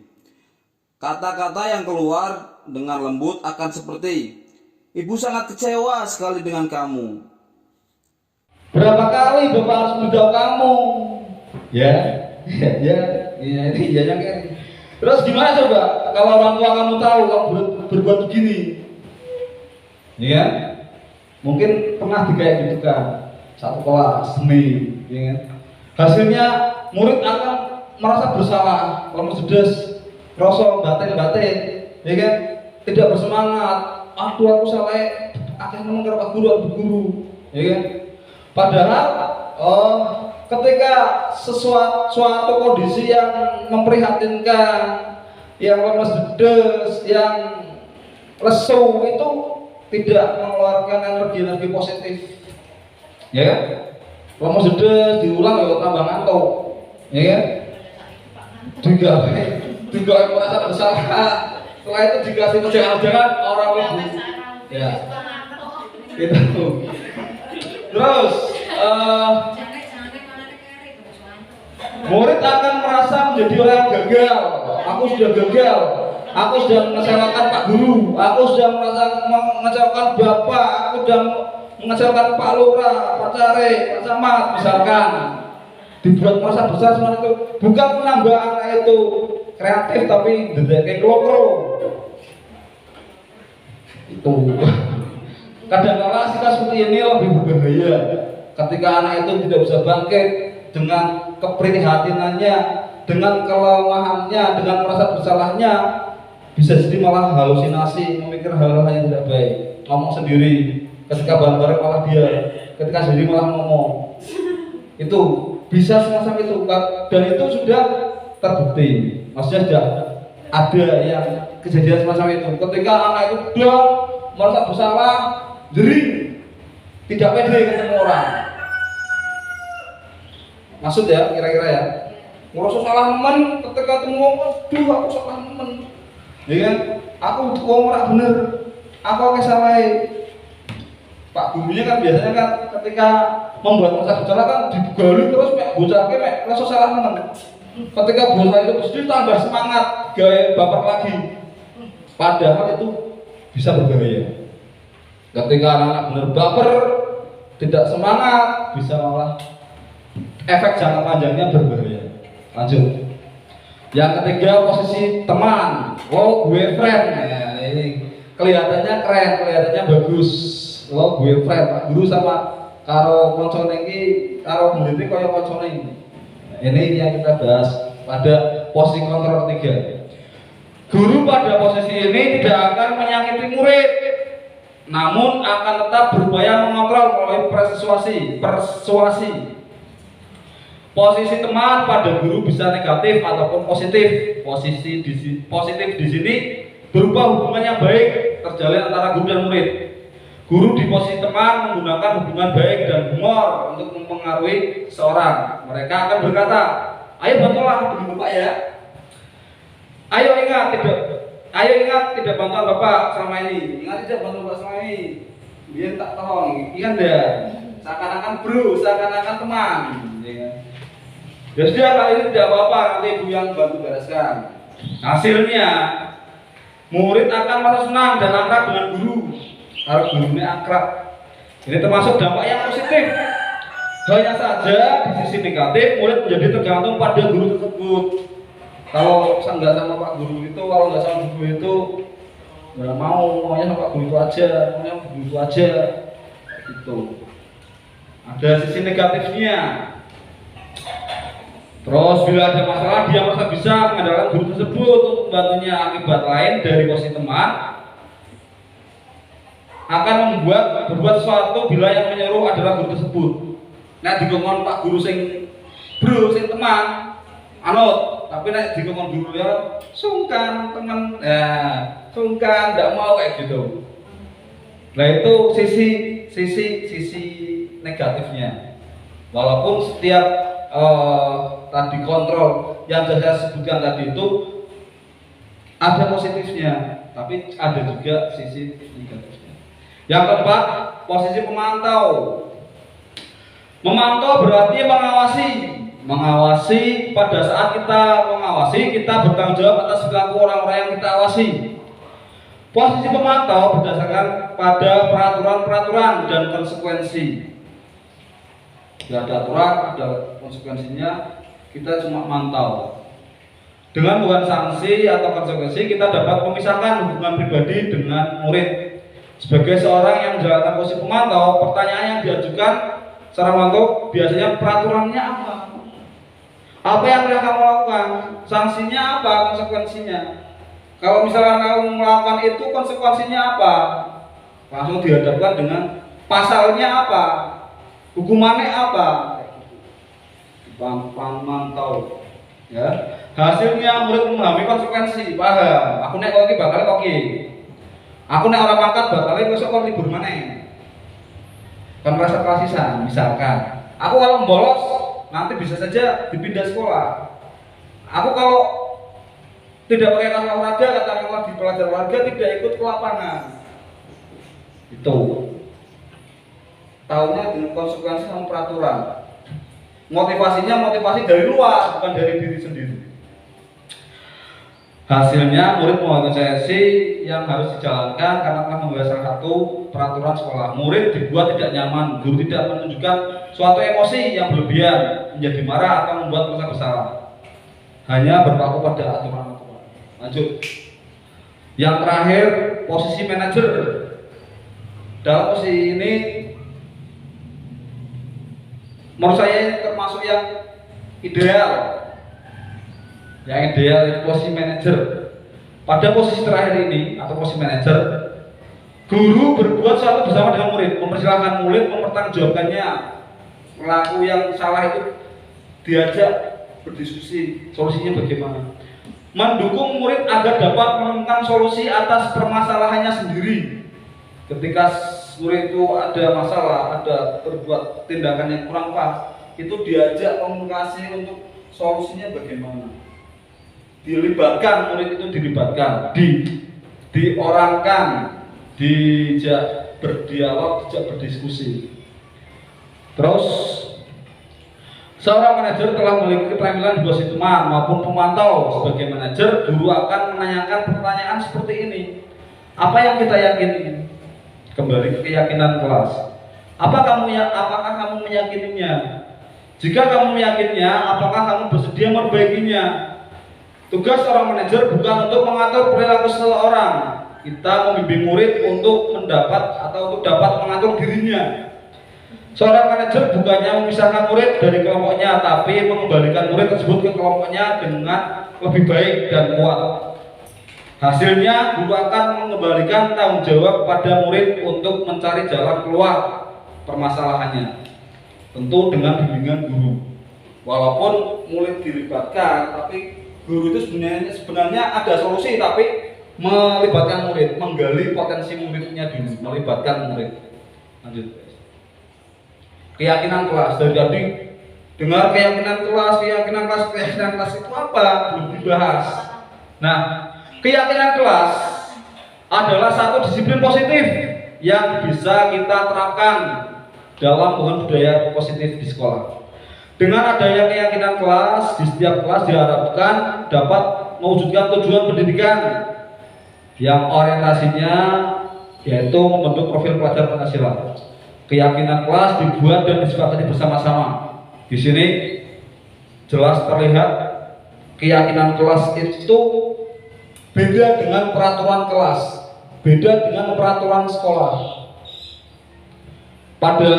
Kata-kata yang keluar dengan lembut akan seperti, "Ibu sangat kecewa sekali dengan kamu. Berapa kali Bapak harus memberitahu kamu?" Ya. Terus gimana coba kalau orang tua kamu tahu kamu berbuat begini? Ya, mungkin pernah kayak gitu kan, satu kelas seni, ya kan? Hasilnya murid akan merasa bersalah, lemes judes, rosok, batin, ya kan? Tidak bersemangat. Aduh, aku salah, akhirnya menggerak guru, ya kan? Padahal, ketika suatu kondisi yang memprihatinkan, yang lemes judes, yang lesu itu tidak mengeluarkan energi positif, ya kan? Lemes judes diulang ya tambah ngantuk, ya kan? Juga merasa bersalah. Setelah itu dikasih jangan orang ibu, ya, gitu. Terus murid akan merasa menjadi orang yang gagal. Aku sudah gagal. Aku sudah mengecewakan Pak Guru. Aku sudah merasa mengecewakan Bapak. Aku sudah mengecewakan Pak Lurah, Pak Care, Pak Camat, misalkan. Dibuat merasa besar semuanya itu. Bukan menambah anak itu kreatif, tapi dedek kelokro. Itu. Kadang-kadang kita seperti ini lebih berbahaya. Ketika anak itu tidak bisa bangkit dengan keprihatinannya, dengan kelemahannya, dengan merasa bersalahnya, bisa jadi malah halusinasi, memikir hal-hal yang tidak baik, ngomong sendiri, ketika bareng-bareng malah dia, ketika sendiri malah ngomong. Itu bisa semacam itu, dan itu sudah terbukti, maksudnya sudah ada yang kejadian semacam itu. Ketika anak itu udah merasa bersalah, jering, tidak pede ketemu orang. Maksud ya, kira-kira ya, ngerasa salah nemen, ketika ketemu orang, aduh aku salah nemen, ya kan? Aku wong ora bener, aku salah. Pak gurunya kan biasanya kan ketika membuat masa bersalah kan digali terus mek bocahke mek rasa salah nemen. Ketika bocah itu pasti tambah semangat gaya baper lagi. Padahal itu bisa berbahaya. Ketika anak-anak benar baper, tidak semangat, bisa malah efek jangka panjangnya berbahaya. Lanjut. Yang ketiga posisi teman. Oh gue friend. Nah, ini kelihatannya keren, kelihatannya bagus. Oh gue friend, Pak Guru sama karo koncone iki karo murid kaya koncone iki. Ini yang kita bahas pada posisi kontrol 3. Guru pada posisi ini tidak akan menyakiti murid, namun akan tetap berupaya mengontrol melalui persuasi. Posisi teman pada guru bisa negatif ataupun positif. Positif di sini berupa hubungan yang baik terjalin antara guru dan murid. Guru di posisi teman menggunakan hubungan baik dan humor untuk mempengaruhi seseorang. Mereka akan berkata, ayo bantulah begini Pak ya. Ayo ingat tidak bantuan Bapak selama ini. Ingat tidak bantuan Bapak selama ini. Biar tak tolong. Ingat ya. Seakan-akan bro, seakan-akan teman. Ya sudah kali ini tidak apa-apa, nanti ibu yang bantu bereskan. Hasilnya murid akan merasa senang dan akrab dengan guru. Kalau gurunya akrab, ini termasuk dampak yang positif. Hanya saja di sisi negatif, murid menjadi tergantung pada guru tersebut. Kalau nggak sama Pak Guru itu, kalau nggak sama guru itu, nggak maunya sama Pak Guru itu aja, maunya guru itu aja. Itu ada sisi negatifnya. Terus bila ada masalah, dia merasa bisa mengandalkan guru tersebut untuk membantunya. Akibat lain dari posisi teman akan berbuat sesuatu bila yang menyuruh adalah guru tersebut. Nah dikongkon Pak Guru sing bro sing teman anut, tapi nek dikongkon guru ya sungkan teman, ya sungkan tidak mau kayak gitu. Nah itu sisi negatifnya. Walaupun setiap tadi kontrol yang saya sebutkan tadi itu ada positifnya, tapi ada juga sisi negatifnya. Yang keempat, posisi pemantau. Memantau berarti mengawasi. Mengawasi pada saat kita mengawasi, kita bertanggung jawab atas perilaku orang-orang yang kita awasi. Posisi pemantau berdasarkan pada peraturan-peraturan dan konsekuensi. Tidak ada aturan, ada konsekuensinya, kita cuma mantau. Dengan bukan sanksi atau konsekuensi, kita dapat memisahkan hubungan pribadi dengan murid. Sebagai seorang yang menjalankan posisi pemantau, pertanyaan yang diajukan secara mantau biasanya peraturannya apa? Apa yang mereka melakukan? Sanksinya apa? Konsekuensinya? Kalau misalnya kamu melakukan itu, konsekuensinya apa? Langsung dihadapkan dengan pasalnya apa? Hukumannya apa? Pemantau. Ya. Hasilnya murid memahami konsekuensi, paham. Aku nek koki bakal koki. Aku nek orang pangkat bakal besok kok libur maneh. Kan rasa kelasisan misalkan. Aku kalau bolos nanti bisa saja dipindah sekolah. Aku kalau tidak pakai kelas olahraga, katakanlah di pelajaran olahraga tidak ikut ke lapangan. Itu. Tahunya dengan konsekuensi sama peraturan. Motivasinya motivasi dari luar, bukan dari diri sendiri. Hasilnya murid mengapresiasi yang harus dijalankan karena telah membahas salah satu peraturan sekolah. Murid dibuat tidak nyaman, guru tidak menunjukkan suatu emosi yang berlebihan, menjadi marah atau membuat merasa bersalah. Hanya berpaku pada aturan-aturan. Lanjut. Yang terakhir, posisi manajer. Dalam posisi ini menurut saya termasuk yang ideal. Yang ideal itu posisi manajer. Pada posisi terakhir ini atau posisi manajer, guru berbuat sesuatu bersama dengan murid, mempersilahkan murid mempertanggungjawabkannya. Pelaku yang salah itu diajak berdiskusi solusinya bagaimana. Mendukung murid agar dapat menemukan solusi atas permasalahannya sendiri. Ketika murid itu ada masalah, ada berbuat tindakan yang kurang pas, itu diajak komunikasi untuk solusinya bagaimana. Dilibatkan, murid itu dilibatkan, diorangkan, dijak berdialog, dijak berdiskusi. Terus seorang manajer telah memiliki keterampilan dua teman maupun pemantau. Sebagai manajer, guru akan menanyakan pertanyaan seperti ini. Apa yang kita yakini? Kembali ke keyakinan kelas. Apakah kamu meyakininya? Jika kamu meyakininya, apakah kamu bersedia memperbaikinya? Tugas seorang manajer bukan untuk mengatur perilaku seseorang. Kita membimbing murid untuk mendapat atau untuk dapat mengatur dirinya. Seorang manajer bukannya memisahkan murid dari kelompoknya, tapi mengembalikan murid tersebut ke kelompoknya dengan lebih baik dan kuat. Hasilnya, guru akan mengembalikan tanggung jawab pada murid untuk mencari jalan keluar permasalahannya. Tentu dengan bimbingan guru. Walaupun murid dilibatkan, tapi guru itu sebenarnya ada solusi, tapi melibatkan murid, menggali potensi muridnya dulu, melibatkan murid. Lanjut. Keyakinan kelas, dari tadi dengar keyakinan kelas itu apa? Belum dibahas. Nah, keyakinan kelas adalah satu disiplin positif yang bisa kita terapkan dalam budaya positif di sekolah. Dengan adanya keyakinan kelas, di setiap kelas diharapkan dapat mewujudkan tujuan pendidikan yang orientasinya yaitu membentuk profil pelajar Pancasila. Keyakinan kelas dibuat dan disepakati bersama-sama. Di sini jelas terlihat keyakinan kelas itu beda dengan peraturan kelas, beda dengan peraturan sekolah. Pada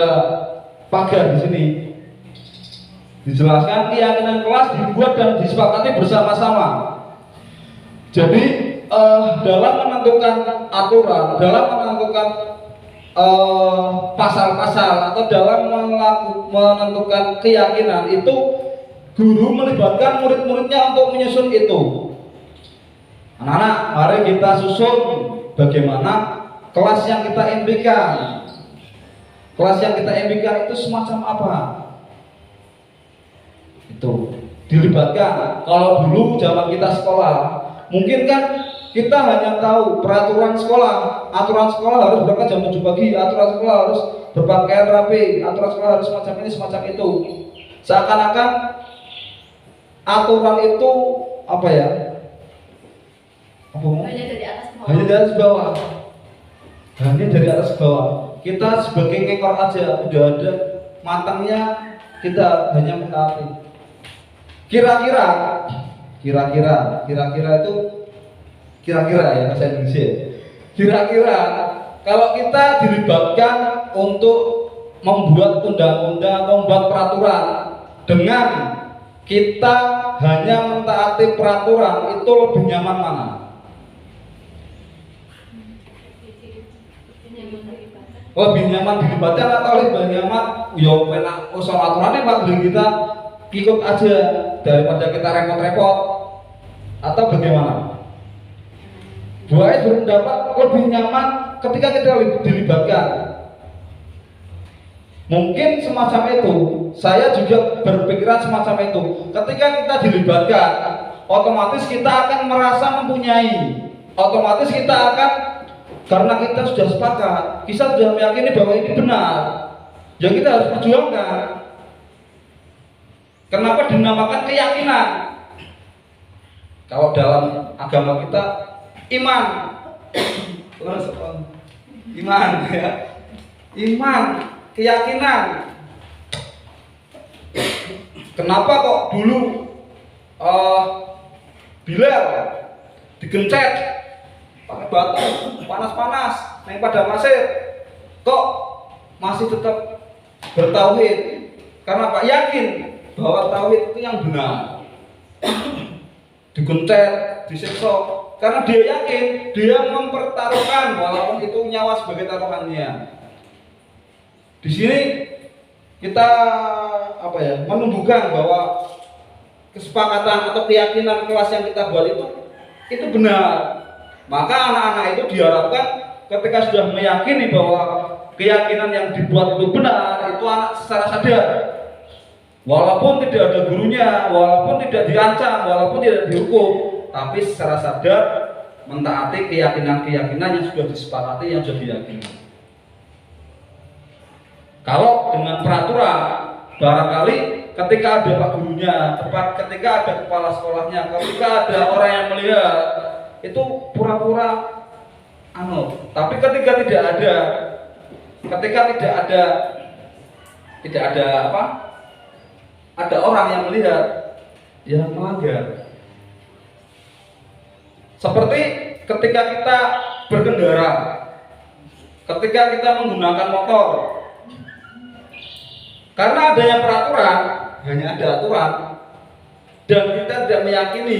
pagar di sini dijelaskan keyakinan kelas dibuat dan disepakati bersama-sama. Jadi dalam menentukan aturan, dalam menentukan pasal-pasal atau dalam menentukan keyakinan itu guru melibatkan murid-muridnya untuk menyusun itu. Anak-anak, mari kita susun bagaimana kelas yang kita impikan. Kelas yang kita impikan itu semacam apa? Itu dilibatkan. Kalau dulu zaman kita sekolah, mungkin kan kita hanya tahu peraturan sekolah. Aturan sekolah harus berangkat jam 7 pagi, aturan sekolah harus berpakaian rapi, aturan sekolah harus semacam ini, semacam itu. Seakan-akan aturan itu apa ya? Hanya dari atas ke bawah. Hanya dari atas ke bawah. Hanya dari atas ke bawah. Kita sebagai ngekor aja, udah ada matangnya, kita hanya mentaati. Kira-kira itu kira-kira ya bahasa Indonesia. Kira-kira kalau kita dilibatkan untuk membuat undang-undang atau membuat peraturan dengan kita hanya mentaati peraturan, itu lebih nyaman mana? Lebih nyaman dilibatkan atau lebih nyaman yo penak usul aturannya Pak kita ikut aja daripada kita repot-repot, atau bagaimana? Buaya berpendapat lebih nyaman ketika kita dilibatkan. Mungkin semacam itu. Saya juga berpikiran semacam itu. Ketika kita dilibatkan, otomatis kita akan merasa mempunyai. Otomatis kita akan, karena kita sudah sepakat, kita sudah meyakini bahwa ini benar, ya kita harus perjuangkan. Kenapa dinamakan keyakinan? Kalau dalam agama kita iman, iman ya, iman, keyakinan. Kenapa kok dulu Bilal digencet pakai batu panas-panas naik pada pasir, kok masih tetap bertauhid? Karena Pak yakin bahwa tauhid itu yang benar. Digencet, disiksa, karena dia yakin, dia mempertaruhkan walaupun itu nyawa sebagai taruhannya. Di sini kita menumbuhkan bahwa kesepakatan atau keyakinan kelas yang kita buat itu benar. Maka anak-anak itu diharapkan ketika sudah meyakini bahwa keyakinan yang dibuat itu benar, itu anak secara sadar, walaupun tidak ada gurunya, walaupun tidak diancam, walaupun tidak dihukum, tapi secara sadar mentaati keyakinan-keyakinan yang sudah disepakati, yang sudah diyakini. Kalau dengan peraturan, barangkali ketika ada pak gurunya, ketika ada kepala sekolahnya, ketika ada orang yang melihat, itu pura-pura tapi ketika tidak ada ada orang yang melihat, ya melanggar. Seperti ketika kita berkendara, ketika kita menggunakan motor, karena adanya peraturan, hanya ada aturan, dan kita tidak meyakini.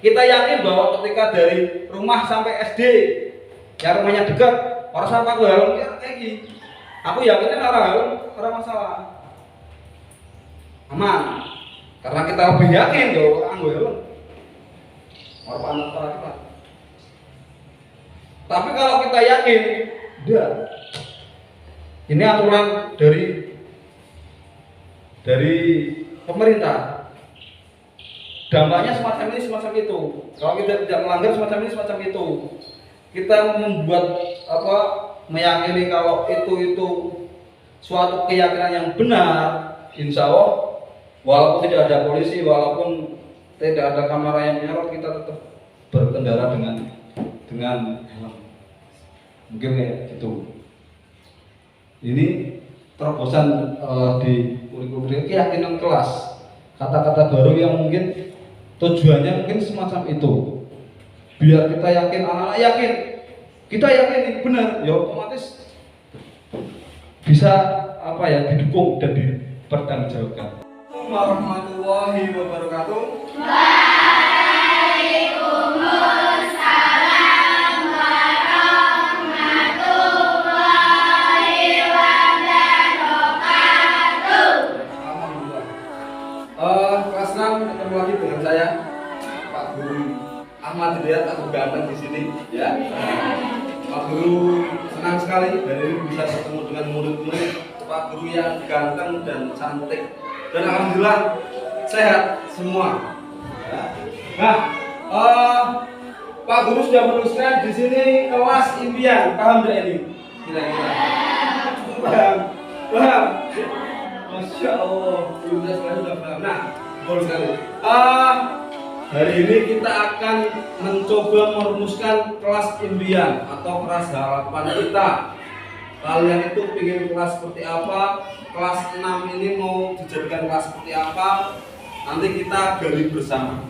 Kita yakin bahwa ketika dari rumah sampai SD, yang rumahnya dekat, orang sampai aku helm, ya kayak gini. Aku yakin orang helm, orang masalah, aman. Karena kita lebih yakin bahwa orang helm, orang anak. Tapi kalau kita yakin, udah, ini aturan dari pemerintah. Dampaknya semacam ini, semacam itu. Kalau kita tidak melanggar semacam ini, semacam itu. Kita membuat meyakini kalau itu suatu keyakinan yang benar, insya Allah, walaupun tidak ada polisi, walaupun tidak ada kamera yang menyorot, kita tetap berkendara dengan helm. Mungkin kayak gitu. Ini terobosan di kurikulum keyakinan kelas. Kata-kata baru yang mungkin tujuannya mungkin semacam itu, biar kita yakin, anak-anak yakin, kita yakin ini benar, ya otomatis bisa didukung dan dipertanggungjawabkan. Warahmatullahi wabarakatuh. Waalaikumsalam warahmatullahi wabarakatuh. Kelas 6 ketemu lagi dengan saya, Pak Guru Ahmad Hidayat. Aku ganteng di sini, ya. Pak Guru senang sekali hari ini bisa bertemu dengan murid-murid Pak Guru yang ganteng dan cantik, dan alhamdulillah sehat semua. Ya. Nah, Pak Guru sudah menuliskan di sini kelas impian, paham tidak ini? Kira-kira? Paham? Masya Allah, sudah paham. Nah, betul sekali. Hari ini kita akan mencoba merumuskan kelas impian atau kelas harapan kita. Kalian itu ingin kelas seperti apa? Kelas 6 ini mau dijadikan kelas seperti apa? Nanti kita gali bersama.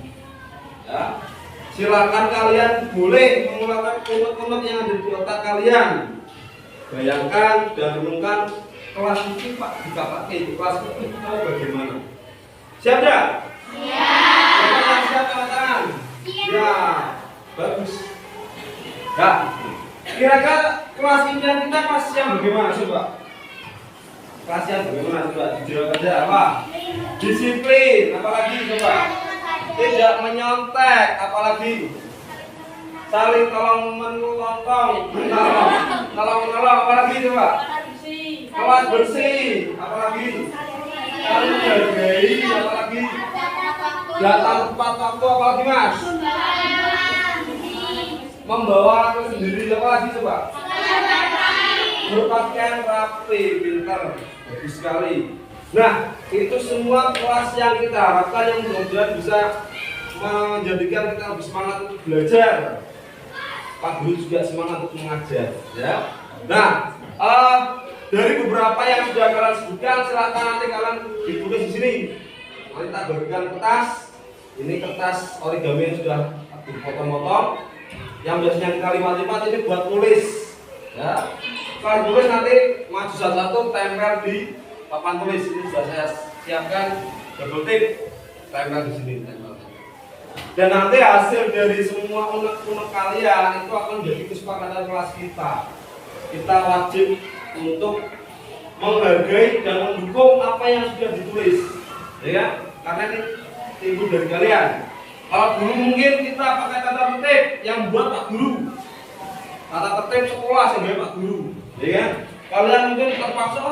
Ya. Silakan kalian boleh mengeluarkan unek-unek yang ada di otak kalian. Bayangkan dan renungkan kelas ini Pak jika pakai kelas itu mau bagaimana? Siap tidak? Siap tangan. Ya, bagus. Ya, kira-kira kelas impian kita kelas yang bagaimana coba? Kelas yang bagaimana coba? Dijawab aja apa? Disiplin, apalagi coba? Tidak menyontek, apalagi? Saling tolong menolong, apalagi coba? Kelas bersih, apalagi? Saling menghargai, apalagi? Datang tepat waktu, apalagi mas? Membawa aku sendiri, apalagi coba? Berpakaian rapi, pintar, bagus sekali. Nah, itu semua kelas yang kita harapkan yang mudah-mudahan bisa menjadikan kita lebih semangat untuk belajar. Pak Guru juga semangat untuk mengajar, ya. Nah, dari beberapa yang sudah kalian sebutkan, silakan nanti kalian ditulis di sini. Nanti kita bagikan kertas. Ini kertas origami yang sudah dipotong-potong. Yang biasanya kita lipat-lipat ini buat tulis, ya. Kalau tulis nanti maju satu-satu tempel di papan tulis. Ini sudah saya siapkan double tip, tempel di sini, tempel. Dan nanti hasil dari semua unek-unek kalian itu akan menjadi kesepakatan kelas kita. Kita wajib untuk menghargai dan mendukung apa yang sudah ditulis, ya. Karena ini ibu dari kalian. Kalau dulu mungkin kita pakai tata tertib yang buat Pak Guru, tata tertib sekolah sebagai Pak Guru, ya kan? Kalian mungkin terpaksa,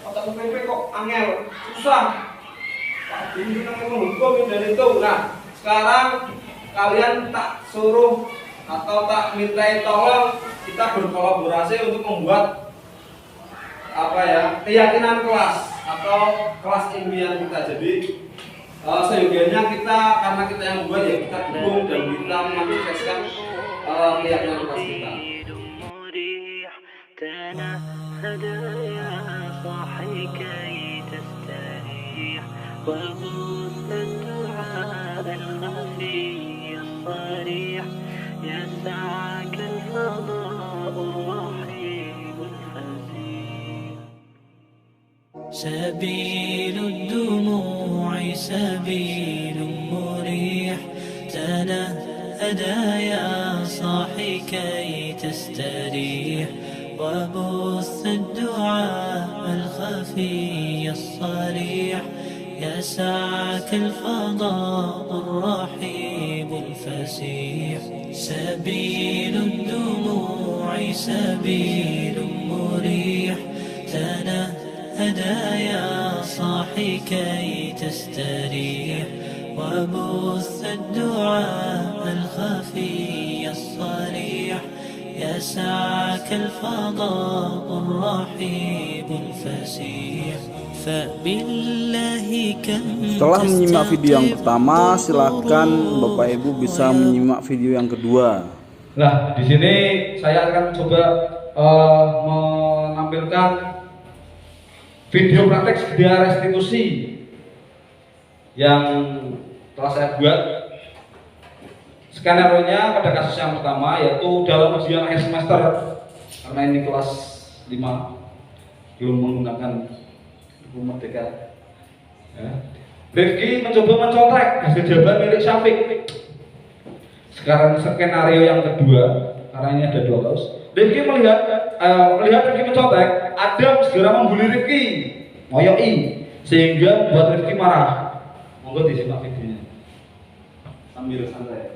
tata tertib kok angel, susah. Pak Guru namanya menghukum dan itu. Nah, sekarang kalian tak suruh atau tak mintai tolong, kita berkolaborasi untuk membuat keyakinan kelas atau kelas impian kita. Jadi seyogianya kita, karena kita yang membuat, ya kita dukung dan kita memanfaatkan keyakinan kelas kita. سبيل الدموع سبيل مريح تنهدى يا صاحي كي تستريح وبث الدعاء الخفي الصريح يسعك الفضاء الرحيب الفسيح سبيل الدموع سبيل مريح تنهدى يا صاحي كي تستريح وبث الدعاء الخفي الصريح يسعك الفضاء الرحيب الفسيح فبالله كم. Setelah menyimak video yang pertama, silakan Bapak Ibu bisa menyimak video yang kedua. Nah, di sini saya akan coba menampilkan video praktek sedia restitusi yang telah saya buat. Skenario-nya pada kasus yang pertama, yaitu dalam ujian akhir semester, karena ini kelas 5 belum menggunakan buku merdeka. Ya. Rifki mencoba mencontek hasil jawaban milik Syafiq. Sekarang skenario yang kedua, karena ini ada 2 kasus. Rifki melihat Rifki mencontek, Adam segera membuli Rifki, ngoyoi, sehingga membuat Rifki marah. Monggo disimak videonya sambil santai.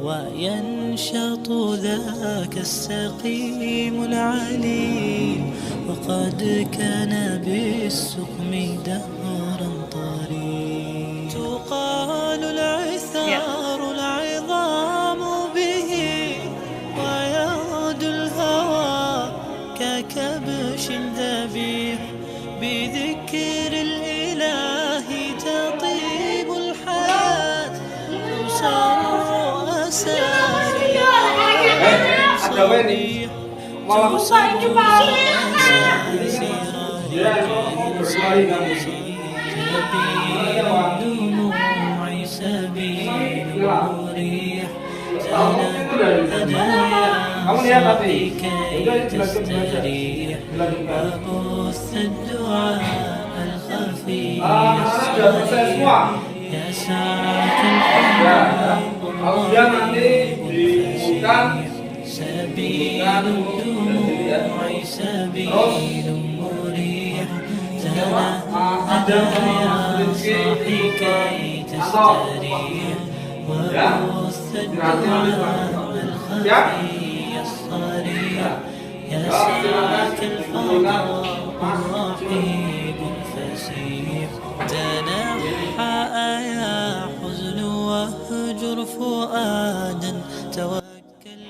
وينشط ذاك السقيم العليل وقد كان بالسقم دهرا طريق تقال العثار العظام به ويغدو الهوى ككبش ذبيح بذكر الإله تطيب الحياة تسر Kamu lihat tapi kalau dia nanti dibuka ada واهجر فؤادا توكل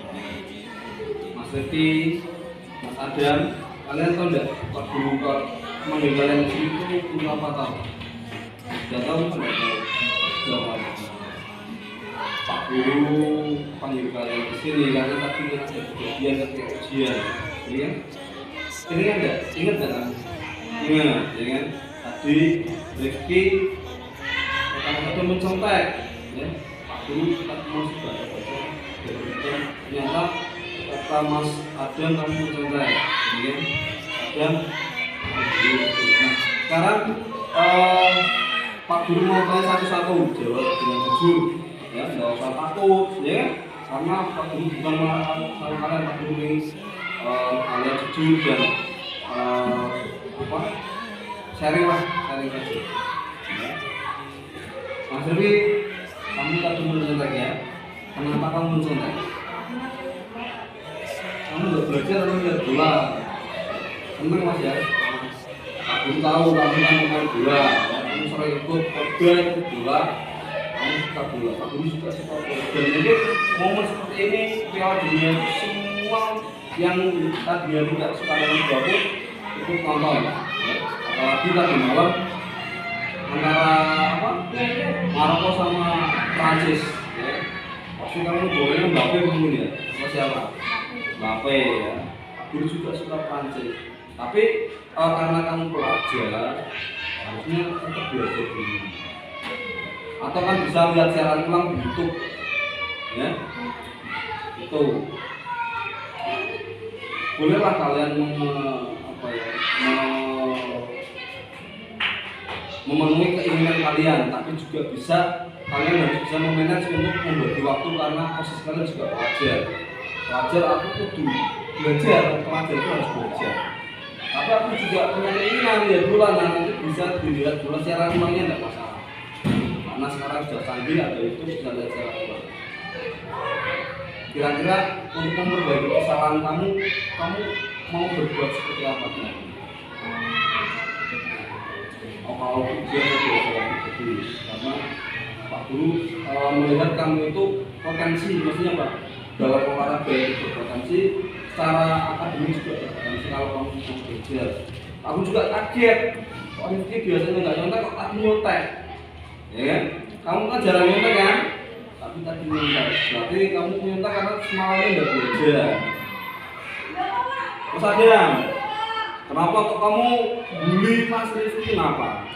Mas Rifki, Mas Adam, kalian tahu enggak Pak Guru manggil kalian itu untuk apa tahu? Sudah tahu enggak tahu? Sudah tahu. Pak Guru panggil kalian ke sini karena tadi ada kejadian ketika ujian, ya kan? Ini kan enggak? Ingat enggak? Ingat, ya kan? Tadi Rifki kata mencontek, ya. Pak Guru tak mau baca-baca, ternyata kata Mas Adam kamu mencontek, ya. Adam. Nah, sekarang Pak Guru mau tanya satu-satu, jawab dengan jujur, ya, nggak usah takut, ya. Karena Pak Guru bukan sama kalian, Pak Guru ini kalian jujur dan sharing lah, sharing aja. Mas Rifki, kamu tadi mencontek ya. Kenapa kamu mencontek? Kamu nggak belajar atau lihat bola? Seneng Mas ya. Aku tahu kamu kan main bola, kamu sering ikut organ ikut bola, kamu suka bola, aku juga suka bola. Dan mungkin momen seperti ini Piala Dunia semua yang tadinya tidak suka dengan bola pun ikut nonton. Apalagi tadi malam antara Maroko sama Prancis. Pasti kamu bolanya Mbappe mungkin ya, atau siapa? Mbappe ya. Aku juga suka Prancis. Tapi karena kamu pelajar, harusnya tetap belajar dulu. Atau kan bisa lihat siaran ulang di YouTube, ya. Itu bolehlah kalian memenuhi keinginan kalian, tapi juga bisa kalian harus bisa memanage untuk membagi waktu karena proses kalian juga pelajar. Pelajar aku kudu belajar, pelajar itu harus belajar. Tapi aku juga punya keinginan ya bola nanti bisa dilihat bola secara ulangnya tidak masalah. Karena sekarang sudah canggih ada itu bisa lihat secara ulang. Kira-kira untuk memperbaiki kesalahan kamu mau berbuat seperti apa nih? Oh, kalau ujian biasa bagus karena Pak Guru melihat kamu itu potensi, maksudnya Pak dalam olahraga itu berpotensi, secara akademik juga berpotensi kalau kamu mau belajar. Aku juga kaget, kok Rifki biasanya nggak nyontek, kok tadi nyontek, ya kan? Kamu kan jarang nyontek kan? Tapi tadi nyontek, berarti kamu nyontek karena semalamnya nggak belajar. Terus Adam, kenapa kok kamu bully Mas Rifki? Kenapa?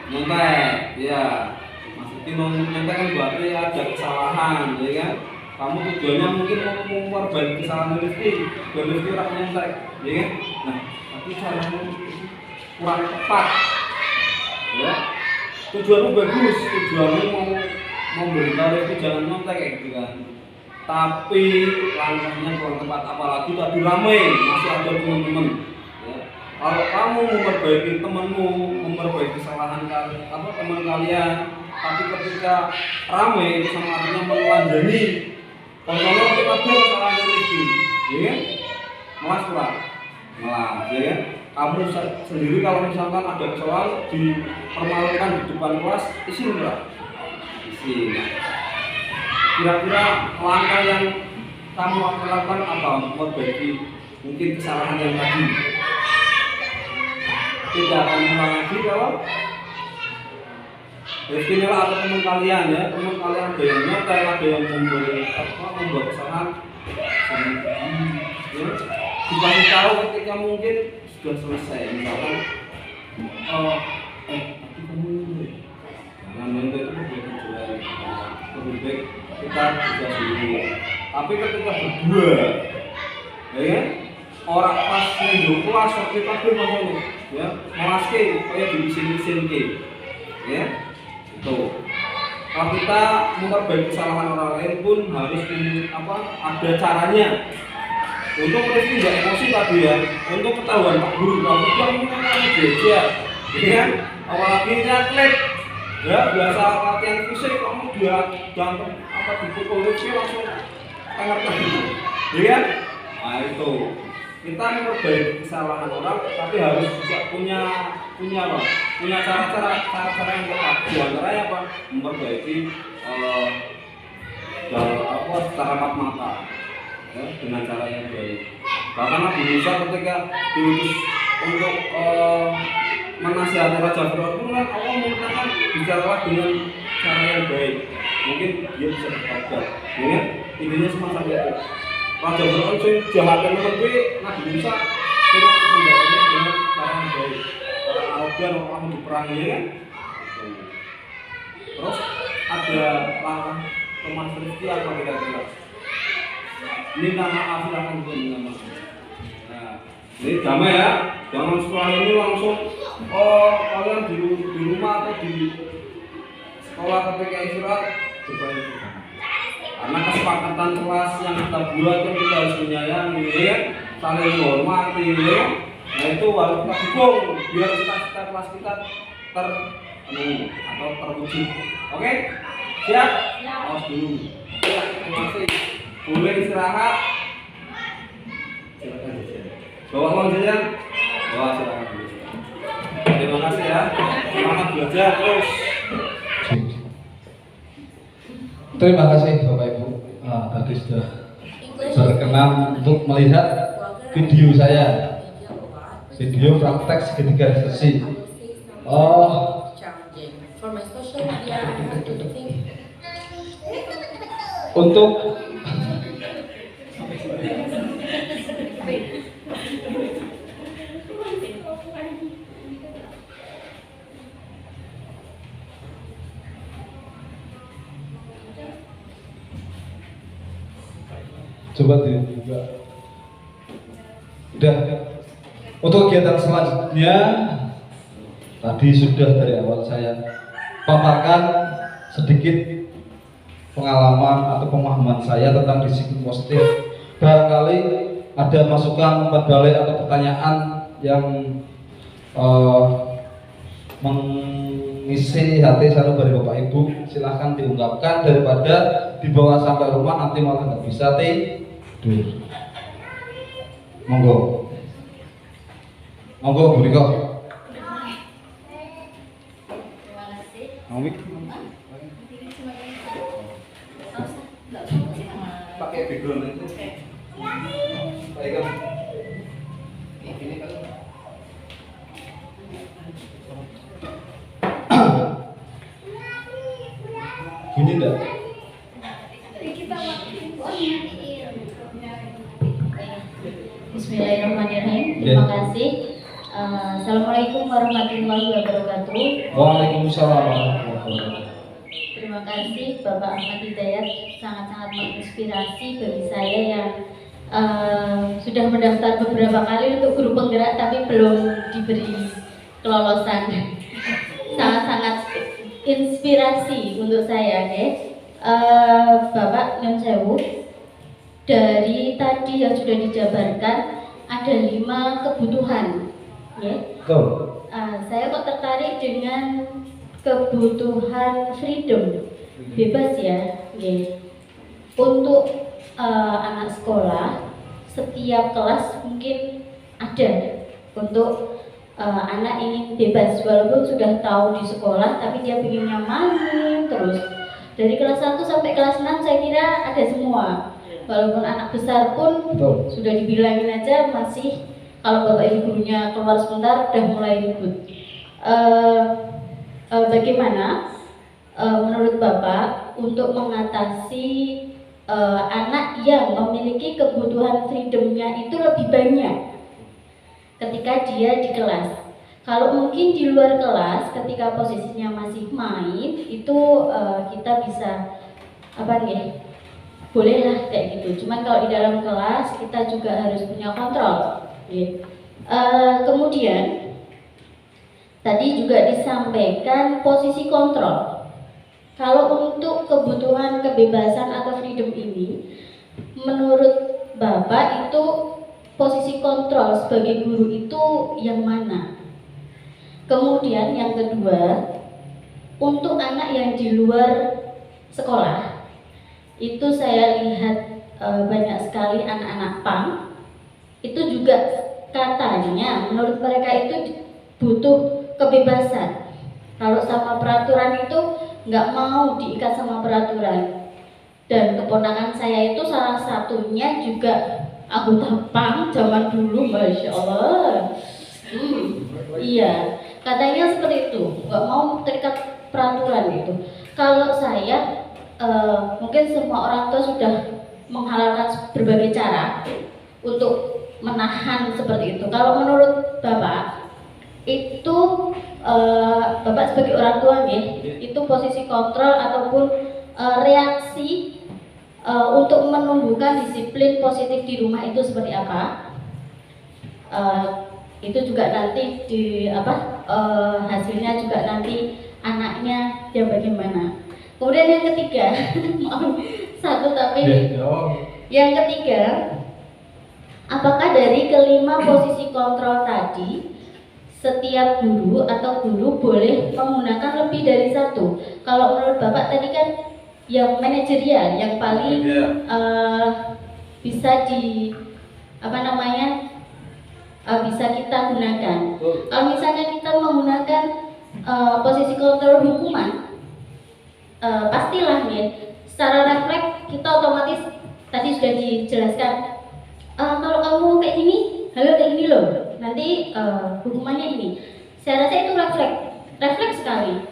Nyontek, ya. Mas Rifki nyontek kan berarti ada kesalahan, ya kan? Kamu tujuannya mungkin mau memperbaiki kesalahan Rifki, biar Rifki orang nyontek, ya kan? Nah, tapi caranya kurang tepat, ya. Tujuanmu bagus, tujuanmu mau memberitahu Rifki jangan nyontek kayak gitu kan. Tapi langkahnya kurang tepat, apalagi tadi ramai masih ada teman-teman. Ya. Kalau kamu memperbaiki temanmu, memperbaiki kesalahan teman kalian, tapi ketika ramai itu sama artinya menelanjangi. Kontrolnya kita buat kesalahan Rifki, ya, malas kurang, malas, ya. Kamu sendiri kalau misalkan ada kesalahan dipermalukan di depan kelas, izin enggak? Izin. Kira-kira langkah yang kamu akan lakukan apa untuk memperbaiki mungkin kesalahan yang tadi? Tidak akan mengulang lagi kalau Rifki inilah atau teman kalian ya, teman kalian ada yang nyotel, ada yang membuat kesalahan, ya, dikasih tahu ketika mungkin sudah selesai, misalkan, tapi kamu jangan nyotel itu lebih baik kita bisa dulu. Tapi ketika berdua, ya, orang pas nunggu kelas waktu itu maksudnya, ya, melaske kayak di mesin ke, ya. Tuh, kalau kita memperbaiki kesalahan orang lain pun harus ada caranya. Untuk Rifki nggak emosi tadi ya, untuk ketahuan Pak Guru, kamu kan belajar, ya, apalagi ini atlet, ya biasa latihan fisik, kamu dia jantung dipukul Rifki langsung tengah-tengah, ya. Nah itu kita memperbaiki kesalahan orang, tapi harus juga punya cara yang tepat. Di antaranya apa? Memperbaiki secara mata, ya, dengan cara yang baik. Bahkan Nabi Musa ketika diutus untuk menasihati Raja Firaun kan Allah mengatakan bicaralah dengan cara yang baik. Mungkin dia bisa bertobat. Ya, intinya semacam itu. Raja Firaun sing jahat dan lebih Nabi Musa suruh menjawabnya dengan cara yang baik. Arogan orang diperangi kan. Terus ada langkah Mas Rifki apa kira-kira? Minta maaf silahkan juga minta maaf. Nah, ini damai ya. Jangan setelah ini langsung kalian di rumah atau di sekolah ketika istirahat berbaik. Karena kesepakatan kelas yang kita buat kan kita harus menyayangi, saling menghormati, ya. Yaitu harus kita dukung biar cita-cita kelas kita terpenuhi atau terwujud. Oke? Siap? Awas dulu. Ya, terima kasih. Boleh istirahat. Silakan jajan. Bawa uang jajan. Bawa silakan dulu. Terima kasih ya. Semangat belajar terus. Terima kasih Bapak Ibu. Tadi sudah berkenan untuk melihat video saya, video praktek segitiga sesi. Untuk coba juga. Udah. Untuk kegiatan selanjutnya tadi sudah dari awal saya paparkan sedikit pengalaman atau pemahaman saya tentang disiplin positif. Barangkali ada masukan, umpan balik atau pertanyaan yang mengisi hati saya dari Bapak Ibu, silahkan diungkapkan daripada dibawa sampai rumah nanti malah nggak bisa tidur. Monggo, Bu Riko. Pakai background itu. Baik. Ini kan. Bunyi enggak? Bismillahirrahmanirrahim. Terima kasih. Assalamualaikum warahmatullahi wabarakatuh. Waalaikumsalam warahmatullahi wabarakatuh. Terima kasih Bapak Ahmad Hidayat, sangat-sangat menginspirasi bagi saya yang sudah mendaftar beberapa kali untuk guru penggerak tapi belum diberi kelolosan. Sangat-sangat inspirasi untuk saya, Bapak Nyun Sewu. Dari tadi yang sudah dijabarkan ada 5 kebutuhan, Betul. saya kok tertarik dengan kebutuhan freedom, bebas ya. Untuk anak sekolah, setiap kelas mungkin ada untuk anak ingin bebas walaupun sudah tahu di sekolah tapi dia pengennya main terus. Dari kelas 1 sampai kelas 6 saya kira ada semua. Walaupun anak besar pun Betul. sudah dibilangin aja masih kalau bapak ibu gurunya keluar sebentar udah mulai ribut. Bagaimana menurut Bapak untuk mengatasi anak yang memiliki kebutuhan freedomnya itu lebih banyak ketika dia di kelas? Kalau mungkin di luar kelas ketika posisinya masih main itu kita bisa bolehlah kayak gitu. Cuman kalau di dalam kelas kita juga harus punya kontrol. Kemudian tadi juga disampaikan posisi kontrol. Kalau untuk kebutuhan kebebasan atau freedom ini, menurut Bapak itu posisi kontrol sebagai guru itu yang mana? Kemudian yang kedua, untuk anak yang di luar sekolah, itu saya lihat banyak sekali anak-anak PAM itu juga katanya menurut mereka itu butuh kebebasan. Kalau sama peraturan itu nggak mau diikat sama peraturan. Dan keponakan saya itu salah satunya juga anggota PAM zaman dulu, Masya Allah. Iya, katanya seperti itu, nggak mau terikat peraturan itu. Kalau saya mungkin semua orang tua sudah menghalalkan berbagai cara untuk menahan seperti itu. Kalau menurut Bapak itu Bapak sebagai orang tua itu posisi kontrol ataupun reaksi untuk menumbuhkan disiplin positif di rumah itu seperti apa? Itu juga nanti hasilnya juga nanti anaknya dia bagaimana. Kemudian yang ketiga, maaf satu tapi yang ketiga apakah dari kelima posisi kontrol tadi setiap guru atau guru boleh menggunakan lebih dari satu? Kalau menurut Bapak tadi kan yang manajerial, yang paling bisa bisa kita gunakan. Kalau misalnya kita menggunakan posisi kontrol hukuman, pastilah nih secara refleks kita otomatis tadi sudah dijelaskan, kalau kamu kayak gini, halo kayak gini loh, nanti hukumannya ini. Saya rasa itu refleks sekali.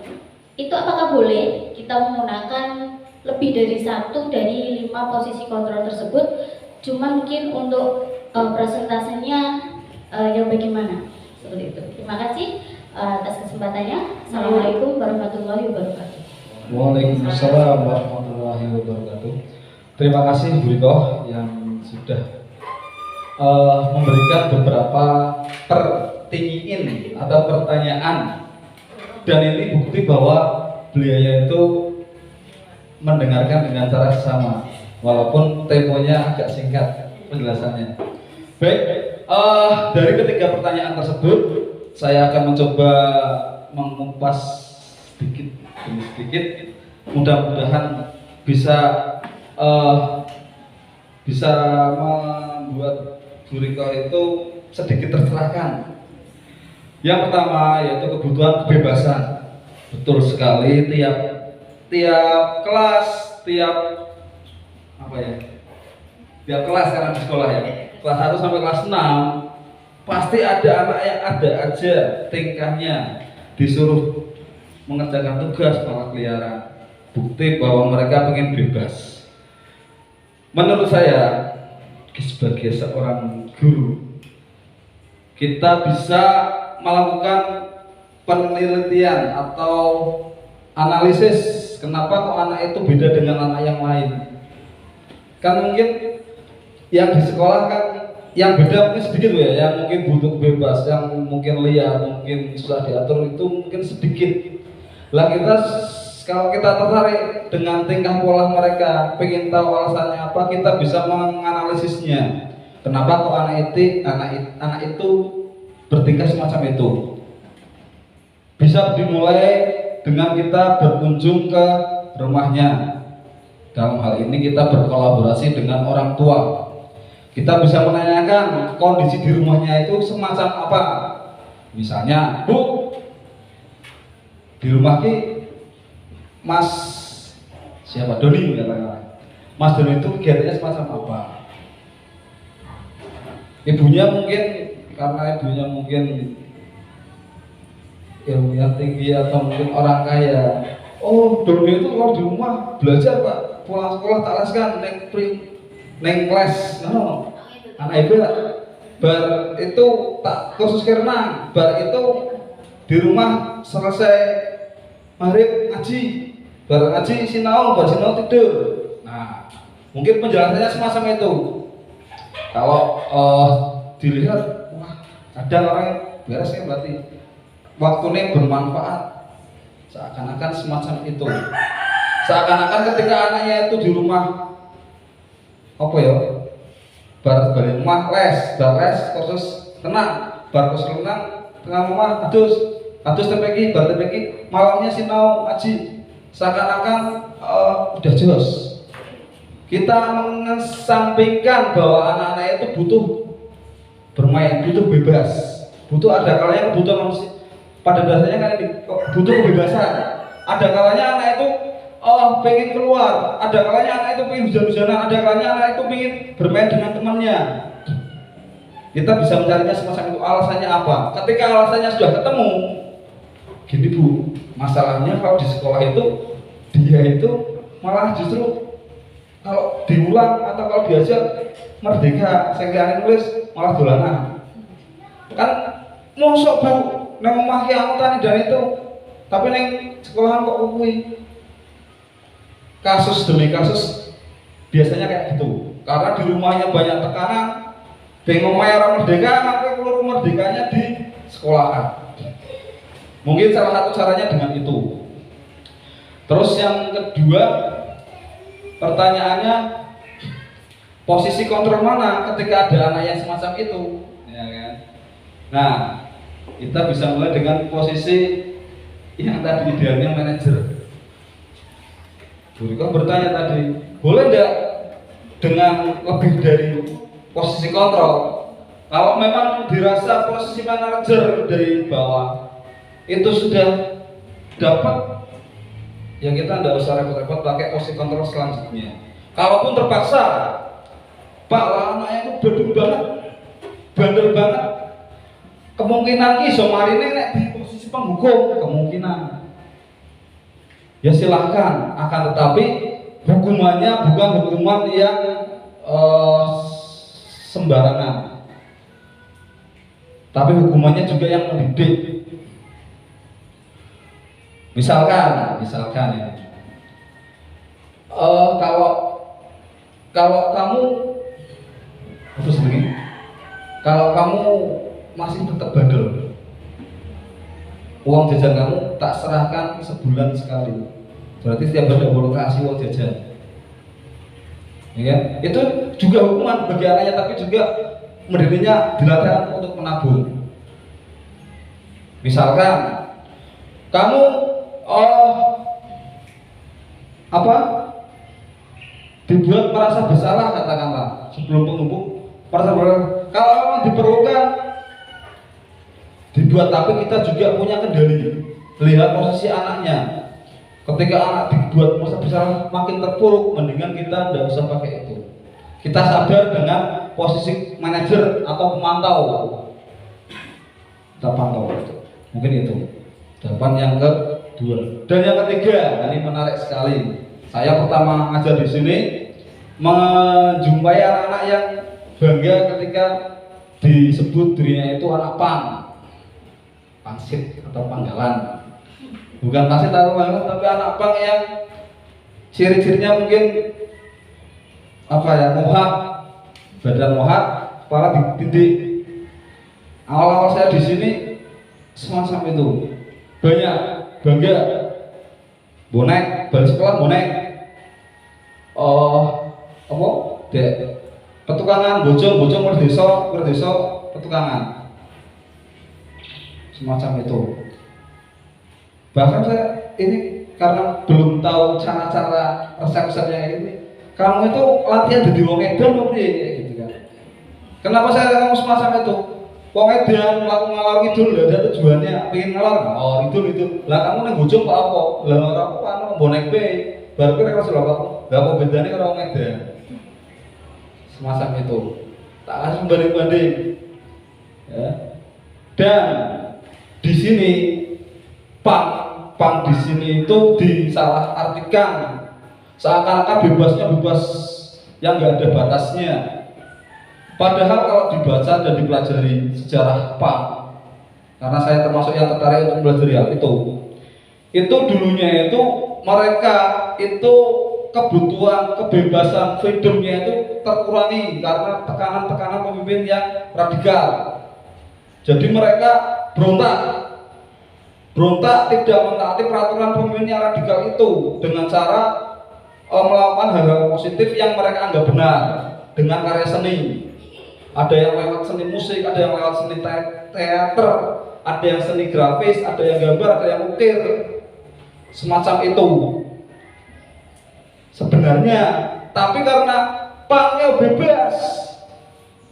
Itu apakah boleh kita menggunakan lebih dari satu dari 5 posisi kontrol tersebut? Cuma mungkin untuk presentasenya yang bagaimana? Seperti itu. Terima kasih atas kesempatannya. Assalamualaikum warahmatullahi wabarakatuh. Waalaikumsalam warahmatullahi wabarakatuh. Terima kasih Bu Rito yang sudah memberikan beberapa pertanyaan atau pertanyaan, dan ini bukti bahwa beliau itu mendengarkan dengan cara sama walaupun temponya agak singkat penjelasannya. Baik, dari ketiga pertanyaan tersebut saya akan mencoba mengupas sedikit demi sedikit, mudah-mudahan bisa membuat Bu Riko itu sedikit tercerahkan. Yang pertama yaitu kebutuhan kebebasan. Betul sekali, tiap kelas, tiap kelas karena di sekolah ya, kelas 1 sampai kelas 6 pasti ada anak yang ada aja tingkahnya disuruh mengerjakan tugas malah keliaran. Bukti bahwa mereka ingin bebas. Menurut saya sebagai seorang guru, kita bisa melakukan penelitian atau analisis kenapa kok anak itu beda dengan anak yang lain. Kan mungkin yang di sekolah kan yang beda mungkin sedikit ya, yang mungkin butuh bebas, yang mungkin liar, mungkin susah diatur itu mungkin sedikit. Lah kalau kita tertarik dengan tingkah pola mereka, pengen tahu alasannya apa, kita bisa menganalisisnya. Kenapa kok anak itu bertingkah semacam itu? Bisa dimulai dengan kita berkunjung ke rumahnya. Dalam hal ini kita berkolaborasi dengan orang tua. Kita bisa menanyakan kondisi di rumahnya itu semacam apa. Misalnya, Bu, di rumah Mas siapa? Doni katakanlah. Mas Doni itu kegiatannya semacam apa? Ibunya mungkin ilmunya tinggi atau mungkin orang kaya. Oh, Doni itu kalau di rumah belajar Pak, pulang sekolah tak leskan neng kelas. No. Anak ibu bar itu tak kursus renang, bar itu di rumah selesai maghrib ngaji. Bar ngaji sinau, bar sinau tidur. Nah, mungkin penjelasannya semacam itu. Kalau dilihat, wah, ada orang yang beres ya berarti waktunya bermanfaat. Seakan-akan semacam itu. Seakan-akan ketika anaknya itu di rumah bar rumah les, kursus renang, bar kursus renang, tengah rumah adus TPQ, bar TPQ, malamnya sinau ngaji. Seakan-akan udah jelas. Kita mengesampingkan bahwa anak-anak itu butuh bermain, butuh bebas, butuh ada kalanya kebutuhan manusia. Pada dasarnya kan butuh kebebasan. Ada kalanya anak itu pengen keluar, ada kalanya anak itu pengen hujan-hujanan, ada kalanya anak itu pengen bermain dengan temannya. Kita bisa mencarinya semacam itu. Alasannya apa? Ketika alasannya sudah ketemu, gini Bu, masalahnya kalau di sekolah itu dia itu malah justru kalau diulang atau kalau diajar merdeka, saya nulis malah dolanan. Kan mosok Bu, neng omah ki angkutan dan itu, tapi neng sekolahan kok kuwi. Kasus demi kasus biasanya kayak gitu. Karena di rumahnya banyak tekanan, pengen orang merdeka, maka keluar merdekanya di sekolahan. Mungkin salah satu caranya dengan itu. Terus yang kedua, pertanyaannya Posisi kontrol mana ketika ada anak yang semacam itu, ya kan? Nah, kita bisa mulai dengan posisi yang tadi idealnya manajer. Bu Riko bertanya tadi, boleh enggak dengan lebih dari posisi kontrol? Kalau memang dirasa posisi manajer dari bawah itu sudah dapat, ya kita enggak usah repot-repot pakai posisi kontrol selanjutnya. Kalaupun terpaksa, Pak, anaknya itu bedul banget, bandel banget, kemungkinan ki iso marine nek di posisi penghukum, kemungkinan. Ya silahkan, akan tetapi hukumannya bukan hukuman yang sembarangan, tapi hukumannya juga yang mendidik. Misalkan ya, kalau kamu terus begini, kalau kamu masih tetap bandel, uang jajan kamu tak serahkan sebulan sekali, berarti setiap bulan boleh kasih uang jajan, ya kan? Itu juga hukuman bagi anaknya, tapi juga mendidiknya dilatih untuk menabung. Misalkan kamu dibuat merasa bersalah, katakanlah sebelum penumpuk merasa bersalah, kalau memang diperlukan dibuat, tapi kita juga punya kendali. Lihat posisi anaknya, ketika anak dibuat merasa bersalah makin terpuruk, mendingan kita tidak usah pakai itu. Kita sabar dengan posisi manajer atau pemantau, kita pantau itu. Mungkin itu jawaban yang kedua. Dan yang ketiga, ini menarik sekali. Saya pertama ngajar di sini menjumpai anak-anak yang bangga ketika disebut dirinya itu anak pangsit atau panggalan. Bukan pangsit atau panggalan, tapi anak pang yang ciri-cirinya mungkin mohak, badan mohak, kepala ditindik. Awal-awal saya di sini semacam itu, banyak bangga, bonek, balik sekolah bonek, petukangan, bojong desa, petukangan, semacam itu. Bahkan saya ini karena belum tahu cara-cara resep-resepnya ini, kamu itu latihan jadi wong edan gitu kan. Kenapa saya ngomong semacam itu? Wong edan ngalor ngidul ada tujuannya, pengen ngalor, itu. Lah kamu nang bojong kok apa? Lah ora apa bonek be. Baru kira Rasul apa? Lah apa bedane karo wong edan? Semacam itu. Tak kasih banding-banding. Ya. Dan di sini pang di sini itu disalahartikan seakan-akan bebas yang nggak ada batasnya. Padahal kalau dibaca dan dipelajari sejarah pang, karena saya termasuk yang tertarik untuk belajar hal itu dulunya itu mereka itu kebutuhan kebebasan freedomnya itu terkurangi karena tekanan-tekanan pemimpin yang radikal. Jadi mereka berontak tidak mentaati peraturan pemimpin yang radikal itu dengan cara melakukan hal-hal positif yang mereka anggap benar dengan karya seni. Ada yang lewat seni musik, ada yang lewat seni teater, ada yang seni grafis, ada yang gambar, ada yang ukir, semacam itu. Sebenarnya, tapi karena pangnya bebas,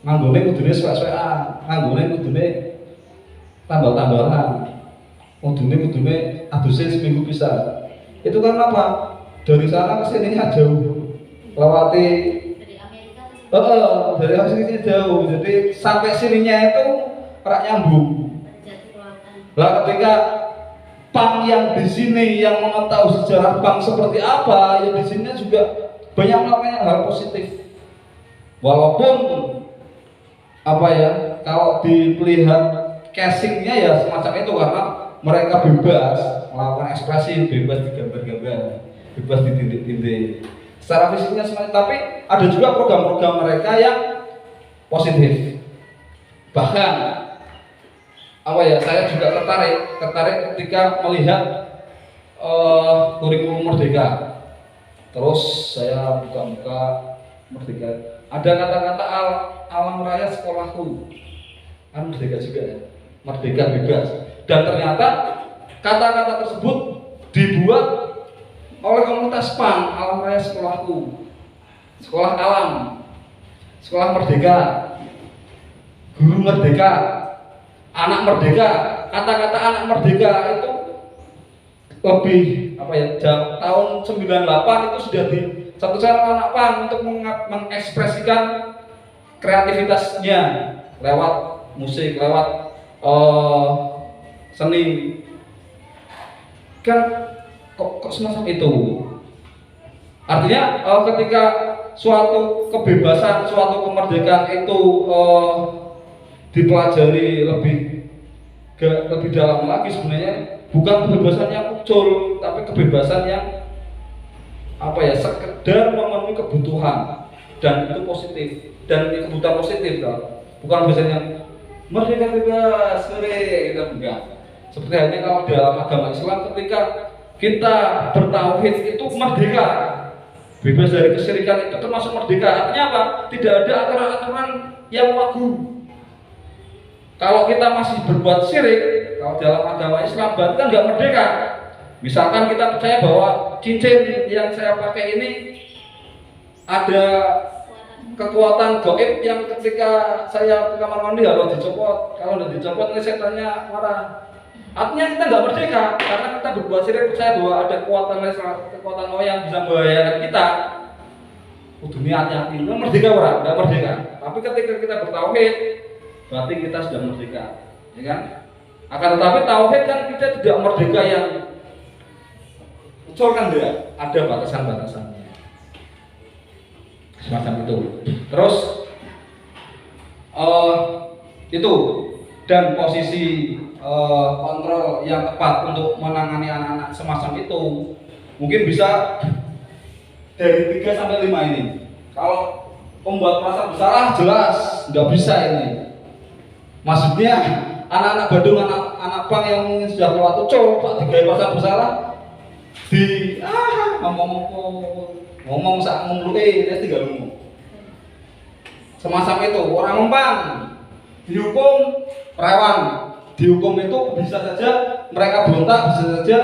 nganggone kudune suwek-suwekan, nganggone kudune tambal-tambalan, kudune aduse seminggu bisa. Itu karena apa? Dari sana ke sininya jauh, lewati dari sini jauh, jadi sampai sininya itu rak nyambung. Lah ketika pang yang di sini yang mengetahui sejarah pang seperti apa, yang di sini juga banyak melakukan hal positif. Walaupun kalau dilihat casingnya ya semacam itu karena mereka bebas melakukan ekspresi, bebas digambar-gambar, bebas ditindik-tindik. Secara fisiknya semuanya, tapi ada juga program-program mereka yang positif. Bahkan saya juga tertarik ketika melihat kurikulum Merdeka. Terus saya buka-buka Merdeka Ada kata-kata alam raya sekolahku, kan merdeka juga ya, merdeka bebas. Dan ternyata kata-kata tersebut dibuat oleh komunitas PAN, alam raya sekolahku, sekolah alam, sekolah merdeka, guru merdeka, anak merdeka. Kata-kata anak merdeka itu lebih apa ya, tahun 98 itu sudah dicetuskan oleh anak PAN untuk mengekspresikan kreativitasnya lewat musik, lewat seni. Kan kok semacam itu. Artinya ketika suatu kebebasan, suatu kemerdekaan itu dipelajari lebih dalam lagi, sebenarnya bukan kebebasan yang muncul, tapi kebebasan yang apa ya, sekedar memenuhi kebutuhan, dan itu positif, dan itu kebutuhan positif kan? Bukan kebebasan yang merdeka bebas, gitu, enggak. Seperti halnya kalau dalam agama Islam, ketika kita bertauhid itu merdeka, bebas dari kesyirikan, itu termasuk merdeka. Artinya apa? Tidak ada aturan-aturan yang wagu. Kalau kita masih berbuat syirik, kalau dalam agama Islam, berarti kan nggak merdeka. Misalkan kita percaya bahwa cincin yang saya pakai ini ada kekuatan gaib yang ketika saya ke kamar mandi harus dicopot. Kalau tidak dicopot, ini setannya marah. Artinya kita nggak merdeka karena kita berbuat syirik, percaya bahwa ada kekuatan Allah yang bisa membahayakan kita. Dunia hati-hati, itu merdeka orang, nggak merdeka. Tapi ketika kita bertauhid, berarti kita sudah merdeka, ya kan? Akan tetapi tauhid kan kita tidak merdeka yang muncul, kan enggak, ada batasan-batasannya. Semacam itu. Terus itu, dan posisi kontrol yang tepat untuk menangani anak-anak semacam itu mungkin bisa dari 3 sampai 5 ini. Kalau pembuat perasaan bersalah jelas nggak bisa ini. Maksudnya anak-anak Badung, anak PAN yang sudah keluar ucul, Pak digawe perasaan bersalah di ngomong sak ngomluke wis tinggal ngomong. Semacam itu, orang Empang dihukum rawan. Dihukum itu bisa saja mereka berontak, bisa saja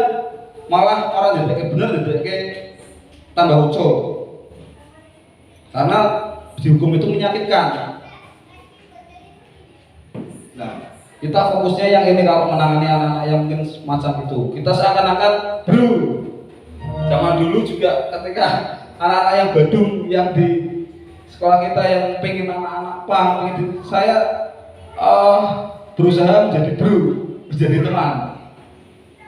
malah orang yang benar tambah ucul. Karena dihukum itu menyakitkan. Nah, kita fokusnya yang ini kalau menangani anak-anak yang mungkin semacam itu. Kita seakan-akan bro. Zaman dulu juga ketika anak-anak yang Badung yang di sekolah kita yang pengen anak-anak PAN, saya berusaha menjadi bro, menjadi teman.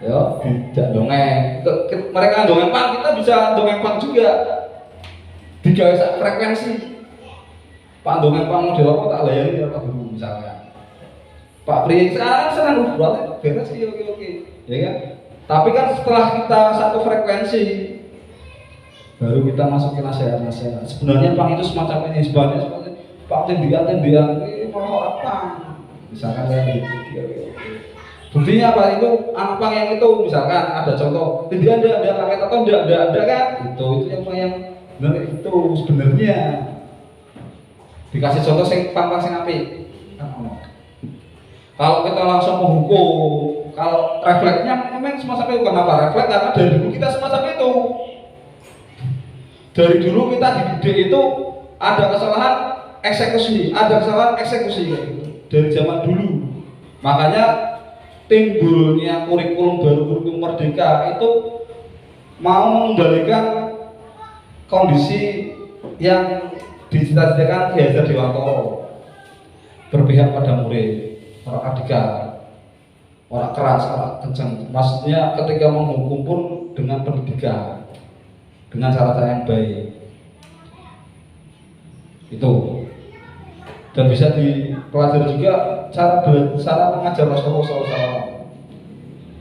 Ya, tidak dongeng. Mereka dongeng PAN, kita bisa dongeng PAN juga. Digawe frekuensi. Pak dongeng PAN model apa tak layani apa guru misalnya. Pak Pri sekarang senang buat beres sih, oke, ya kan? Tapi kan setelah kita satu frekuensi, baru kita masukin nasihat-nasihat. Sebenarnya PAN itu semacam ini, sebenarnya seperti Pak tindian ini mau apa? Misalkan kayak gitu. Buktinya apa itu anak PAN yang itu, misalkan ada contoh tindian ada paket atau ada kan? Itu yang benar itu sebenarnya. Dikasih contoh sing PAN sing apik. Kalau kita langsung menghukum, kalau refleksnya memang semacam itu. Kenapa refleks? Karena dari dulu kita semacam itu. Dari dulu kita dididik itu ada kesalahan eksekusi, gitu. Dari zaman dulu. Makanya timbulnya kurikulum baru, kurikulum merdeka itu mau mengendalikan kondisi yang dicita-citakan Ki Hajar Dewantara, berpihak pada murid. Orang radikal, orang keras, orang kencang. Maksudnya ketika menghukum pun dengan pendidikan, dengan cara-cara yang baik. Itu. Dan bisa dipelajari juga cara mengajar Rasulullah SAW.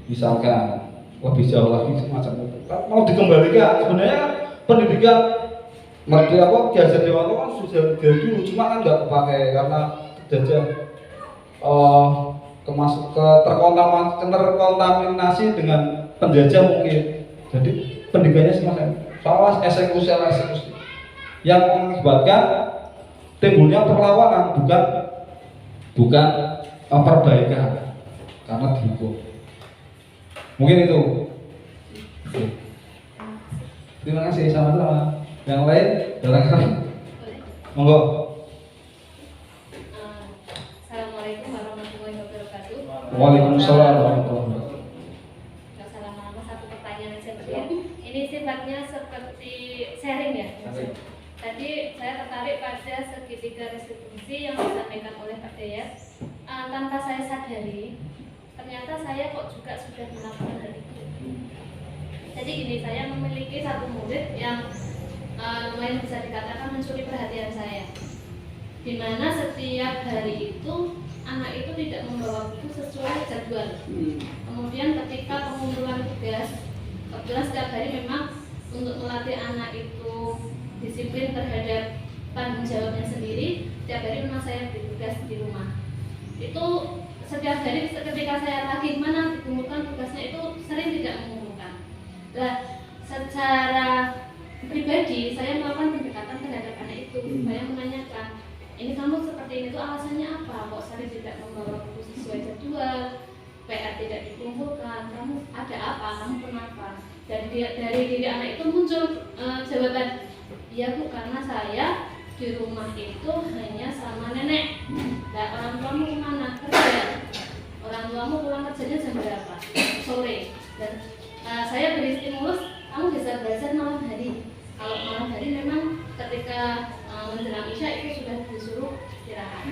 Misalkan lebih jauh lagi semacam itu. Mau dikembalikan sebenarnya pendidikan Ki Hajar Dewantara kan sudah dari dulu, cuma kan nggak kepakai karena terjajah. Terkontaminasi dengan penjajah mungkin. Jadi pendidikannya semacam soal eksekusi yang mengakibatkan timbulnya perlawanan, bukan perbaikan karena dihukum. Mungkin itu. Terima kasih, sama-sama. Yang lain, silakan. Monggo. Assalamualaikum warahmatullahi wabarakatuh. Waalaikumsalam warahmatullahi wabarakatuh. Nggak salah lama, satu pertanyaan saja ya. Ini sifatnya seperti sharing ya. Tadi saya tertarik pada segitiga restitusi yang disampaikan oleh Pak Dayat. Tanpa saya sadari, ternyata saya kok juga sudah melakukan hal itu. Jadi gini, saya memiliki satu murid yang lumayan bisa dikatakan mencuri perhatian saya. Di mana setiap hari itu anak itu tidak membawa buku sesuai jadwal. Kemudian ketika pengumpulan tugas, kebetulan setiap hari memang untuk melatih anak itu disiplin terhadap tanggung jawabnya sendiri. Setiap hari memang saya bertugas di rumah. Itu setiap hari ketika saya tagih mana dikumpulkan tugasnya itu sering tidak mengumpulkan. Nah, secara pribadi saya melakukan pendekatan terhadap anak itu. Saya menanyakan, ini kamu seperti ini tuh alasannya apa? Kok sering tidak membawa buku sesuai jadwal, PR tidak dikumpulkan, kamu ada apa? Kamu kenapa? Dan dari diri anak itu muncul jawaban, ya Bu, karena saya di rumah itu hanya sama nenek. Nah, orang tuamu kemana? Kerja. Orang tuamu pulang kerjanya jam berapa? Sore. Dan saya beri stimulus, kamu bisa belajar malam hari. Kalau malam hari memang ketika menjelang isya itu sudah disuruh istirahat.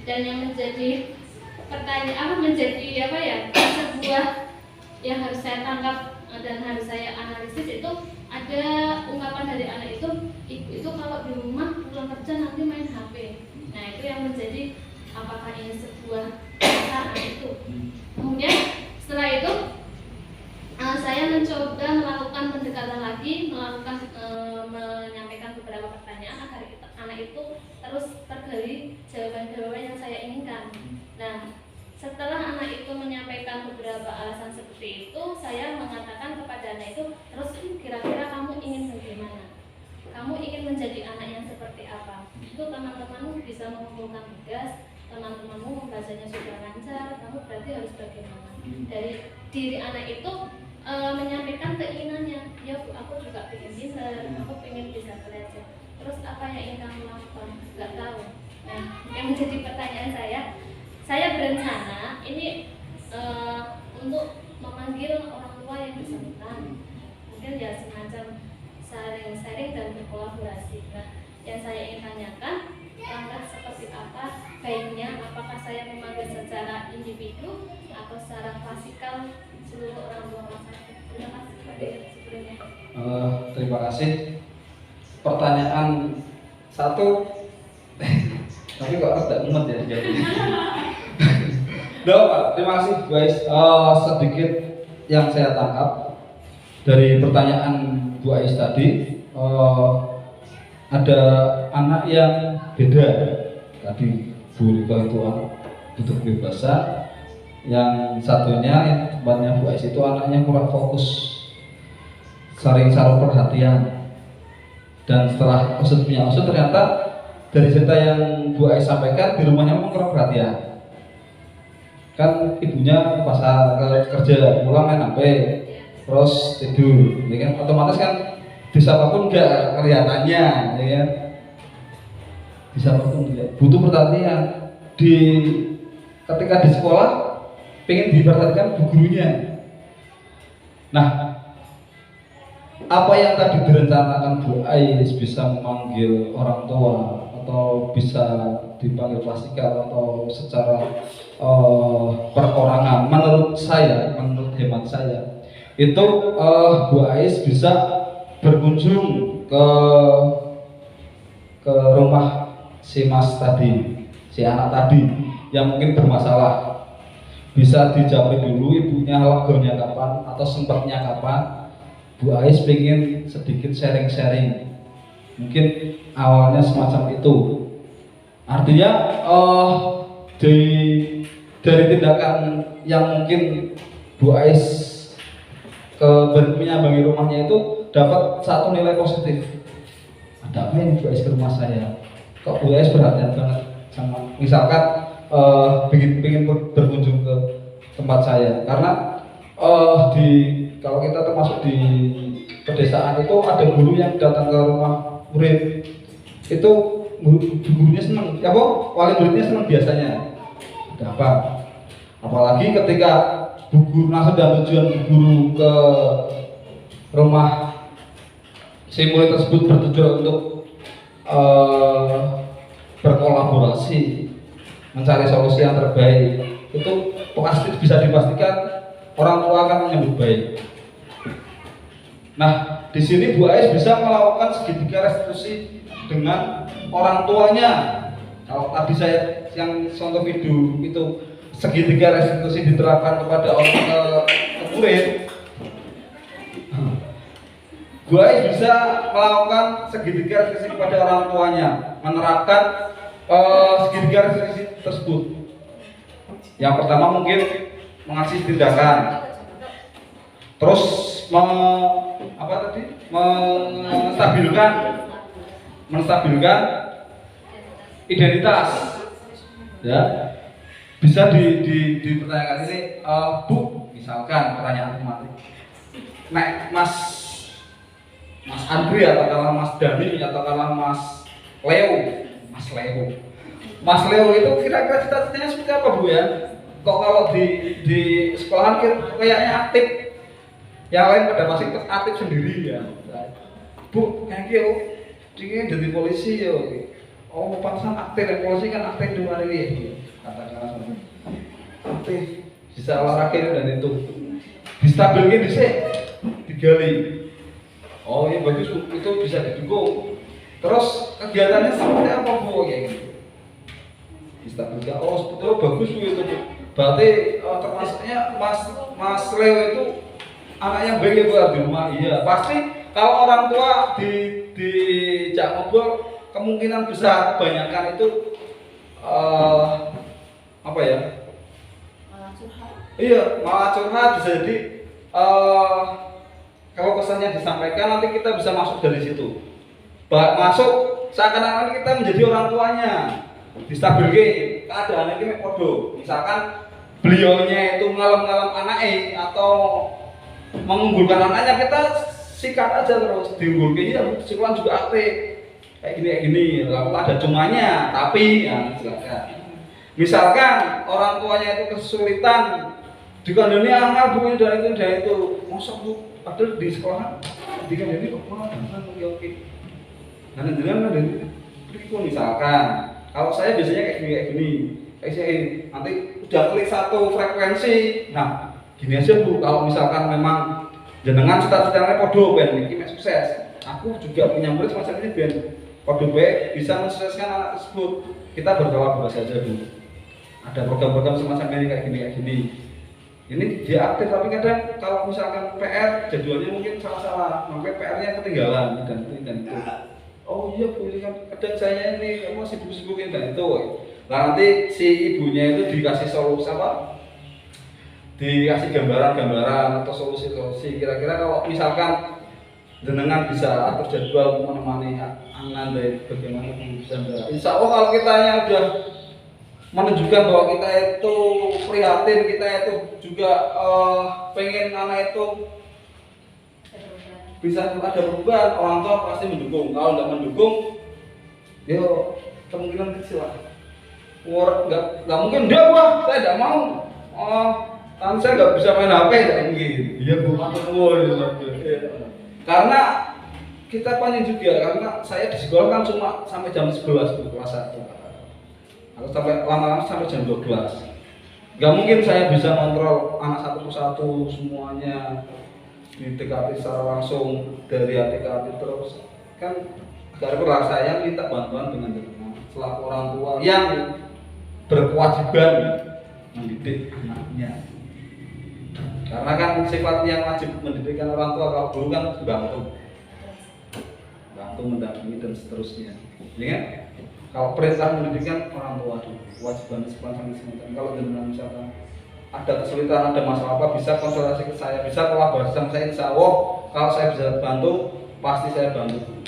Dan yang menjadi pertanyaan menjadi apa ya, sebuah yang harus saya tangkap dan harus saya analisis itu ada ungkapan dari anak itu, ibu itu kalau di rumah pulang kerja nanti main HP. Nah, itu yang menjadi apakah ini sebuah perasaan itu. Kemudian setelah itu saya mencoba melakukan pendekatan lagi, menyampaikan beberapa pertanyaan agar anak itu terus tergali jawaban-jawaban yang saya inginkan. Nah, setelah anak itu menyampaikan beberapa alasan seperti itu, saya mengatakan kepada anak itu, terus kira-kira kamu ingin bagaimana? Kamu ingin menjadi anak yang seperti apa? Itu teman-temanmu bisa mengumpulkan tugas, teman-temanmu membacanya sudah lancar, kamu berarti harus bagaimana? Dari diri anak itu menyampaikan keinginannya, ya Bu, aku juga pengen pintar, aku pengen bisa belajar. Terus apa yang ingin kamu lakukan? Gak tahu. Nah, yang menjadi pertanyaan saya berencana ini untuk memanggil orang tua yang bersangkutan, mungkin ya semacam sharing dan berkolaborasi. Nah, yang saya ingin tanyakan, langkah seperti apa baiknya? Apakah saya memanggil secara individu atau secara klasikal seluruh orang tua masyarakat? Terima kasih sebelumnya. Terima kasih. Pertanyaan satu, tapi kok agak mumet ya dijawabnya. Pak, terima kasih guys. Sedikit yang saya tangkap dari pertanyaan Bu Ais tadi, ada anak yang beda. Tadi Bu Rika itu butuh kebebasan. Yang satunya, yang tempatnya Bu Ais itu anaknya kurang fokus, sering saling perhatian. Dan setelah usut punya usut, ternyata dari cerita yang Bu Ais sampaikan, di rumahnya memang kurang perhatian. Kan ibunya pas kerja pulang main HP, terus tidur, ya kan? Otomatis kan disapa pun enggak kelihatannya, ya kan? Disapa pun enggak, butuh perhatian. Ketika di sekolah pengen diperhatikan bu gurunya. Nah, apa yang tadi direncanakan Bu Ais, bisa memanggil orang tua atau bisa dipanggil klasikal atau secara perorangan, menurut hemat saya itu Bu Ais bisa berkunjung ke rumah si mas tadi, si anak tadi yang mungkin bermasalah. Bisa dijawab dulu ibunya lagunya kapan atau sempatnya kapan. Bu Ais pengen sedikit sharing-sharing, mungkin awalnya semacam itu. Artinya dari tindakan yang mungkin Bu Ais menyambangi rumahnya itu dapat satu nilai positif. Ada apa ini Bu Ais ke rumah saya? kok Bu Ais perhatian banget sama misalkan pengen berkunjung ke tempat saya karena kalau kita termasuk di pedesaan itu ada guru yang datang ke rumah murid itu gurunya senang, wali muridnya senang biasanya. Ada apa? Apalagi ketika guru dan tujuan guru ke rumah si murid tersebut bertujuan untuk berkolaborasi mencari solusi yang terbaik, itu pasti bisa dipastikan orang tua akan menyambut baik. Nah, di sini Bu Ais bisa melakukan segitiga restitusi dengan orang tuanya. Kalau tadi saya yang contoh video itu segitiga restitusi diterapkan kepada orang murid, Bu Ais bisa melakukan segitiga restitusi kepada orang tuanya, menerapkan segitiga restitusi tersebut. Yang pertama mungkin mengasih tindakan, terus menstabilkan identitas, ya. Bisa dipertanyakan ini, Bu, misalkan pertanyaan otomatis, Mas Andri atau kalau Mas Dani atau kalau Mas Leo itu kira-kira cita-citanya seperti apa, Bu ya? Kok kalau di sekolahan kayaknya aktif, yang lain pada masih aktif sendiri ya. Bu, kayak gitu, dia jadi polisi ya. Oh, pantesan aktif, polisi kan aktif di luar ini. Katakanlah aktif, bisa olahraga dan itu distabilkan digali. Oh ya bagus, itu bisa didukung. Terus kegiatannya seperti apa, Bu? Kayak gitu. Distabilkan. Oh, sebetulnya bagus itu. Berarti termasuknya Mas Leo itu anak yang baik ya, Bu, di rumah. Iya, pasti kalau orang tua dijak ngobrol kemungkinan besar kebanyakan itu apa ya? Iya, malah curhat. Bisa jadi kalau pesannya disampaikan nanti kita bisa masuk dari situ. Masuk seakan-akan kita menjadi orang tuanya. Distabilkan keadaannya ini podo. Misalkan beliaunya itu ngalem-ngalem anaknya atau mengunggulkan anaknya, kita sikat aja terus diunggulkan ya, sekolah juga aktif kayak gini. Lalu ada cumanya, tapi ya silakan. Misalkan orang tuanya itu kesulitan dikandani anak Bu dan itu, masa Bu padahal di sekolah dikandani kok malah oke. Nah, dengan misalkan kalau saya biasanya kayak gini, nanti udah klik satu frekuensi. Nah, gini aja Bu, kalau misalkan memang jenengan cita-citanya podo ben iki sukses. Aku juga punya murid semacam ini ben podo baik bisa mensukseskan anak tersebut. Kita berkolaborasi aja Bu. Ada program-program semacam ini kayak gini. Ini dia aktif tapi kadang kalau misalkan PR jadwalnya mungkin salah-salah, sampai PR-nya ketinggalan dan itu. Oh iya Bu, ini kan kadang saya ini kamu sibuk-sibukin dan itu. Nah nanti si ibunya itu dikasih solusi apa? Dikasih gambaran-gambaran atau solusi-solusi. Kira-kira kalau misalkan jenengan bisa atur jadwal menemani anak dari bagaimana bisa berjalan. Insya Allah kalau kita yang udah menunjukkan bahwa kita itu prihatin, kita itu juga pengen anak itu bisa ada perubahan, orang tua pasti mendukung. Kalau nggak mendukung, yo kemungkinan kecil lah. Nggak mungkin dia wah saya nggak mau. Kan saya nggak bisa main HP, nggak mungkin. Iya Bu, karena kita panik juga, karena saya di sekolah kan cuma sampai jam 11 kelas 1. Atau sampai lama-lama sampai jam 12. Gak mungkin saya bisa kontrol anak satu persatu semuanya didekati secara langsung dari hati ke hati terus. Kan agar saya minta bantuan dengan selaku orang tua yang berkewajiban mendidik anaknya. Karena kan sifat yang wajib mendidikkan orang tua kalau dulu kan bantu mendampingi dan seterusnya. Ya kan? Kalau perintah mendidikan orang tua dulu, kewajiban sepanjang semacam. Kalau dengan misalkan ada kesulitan, ada masalah apa, bisa konsultasi ke saya, bisa kolaborasi sama saya. Insya Allah kalau saya bisa bantu, pasti saya bantu.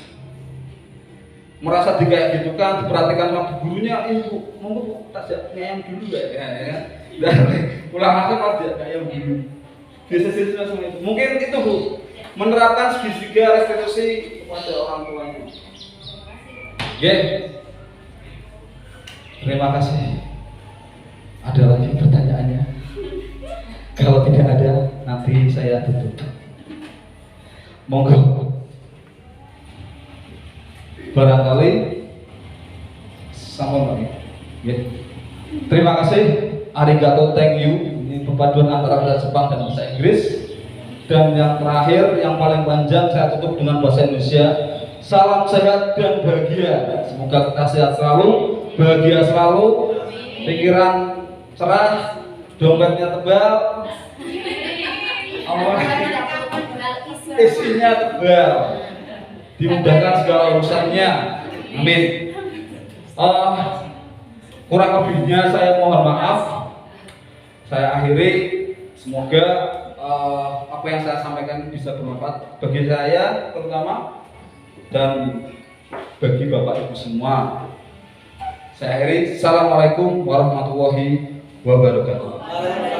merasa kayak gitu kan, diperhatikan sama gurunya, ibu monggo tak ngayam dulu ya. Dan pulang makan malah tidak ngayam dulu. Biasa semua itu. Mungkin itu Bu, menerapkan segitiga restitusi kepada orang tuanya. Oke. Terima kasih. Ada lagi pertanyaannya? Kalau tidak ada, nanti saya tutup. Monggo. Barangkali sampun Pak. Ya. Terima kasih. Arigato, thank you. Ini perpaduan antara bahasa Jepang dan bahasa Inggris. Dan yang terakhir, yang paling panjang, saya tutup dengan bahasa Indonesia. Salam sehat dan bahagia. Semoga kita sehat selalu, bahagia selalu, pikiran cerah, dompetnya tebal, isinya tebal, dimudahkan segala urusannya. Amin. Kurang lebihnya saya mohon maaf. Saya akhiri. Semoga apa yang saya sampaikan bisa bermanfaat bagi saya terutama dan bagi Bapak Ibu semua. Saya akhiri. Assalamualaikum warahmatullahi wabarakatuh.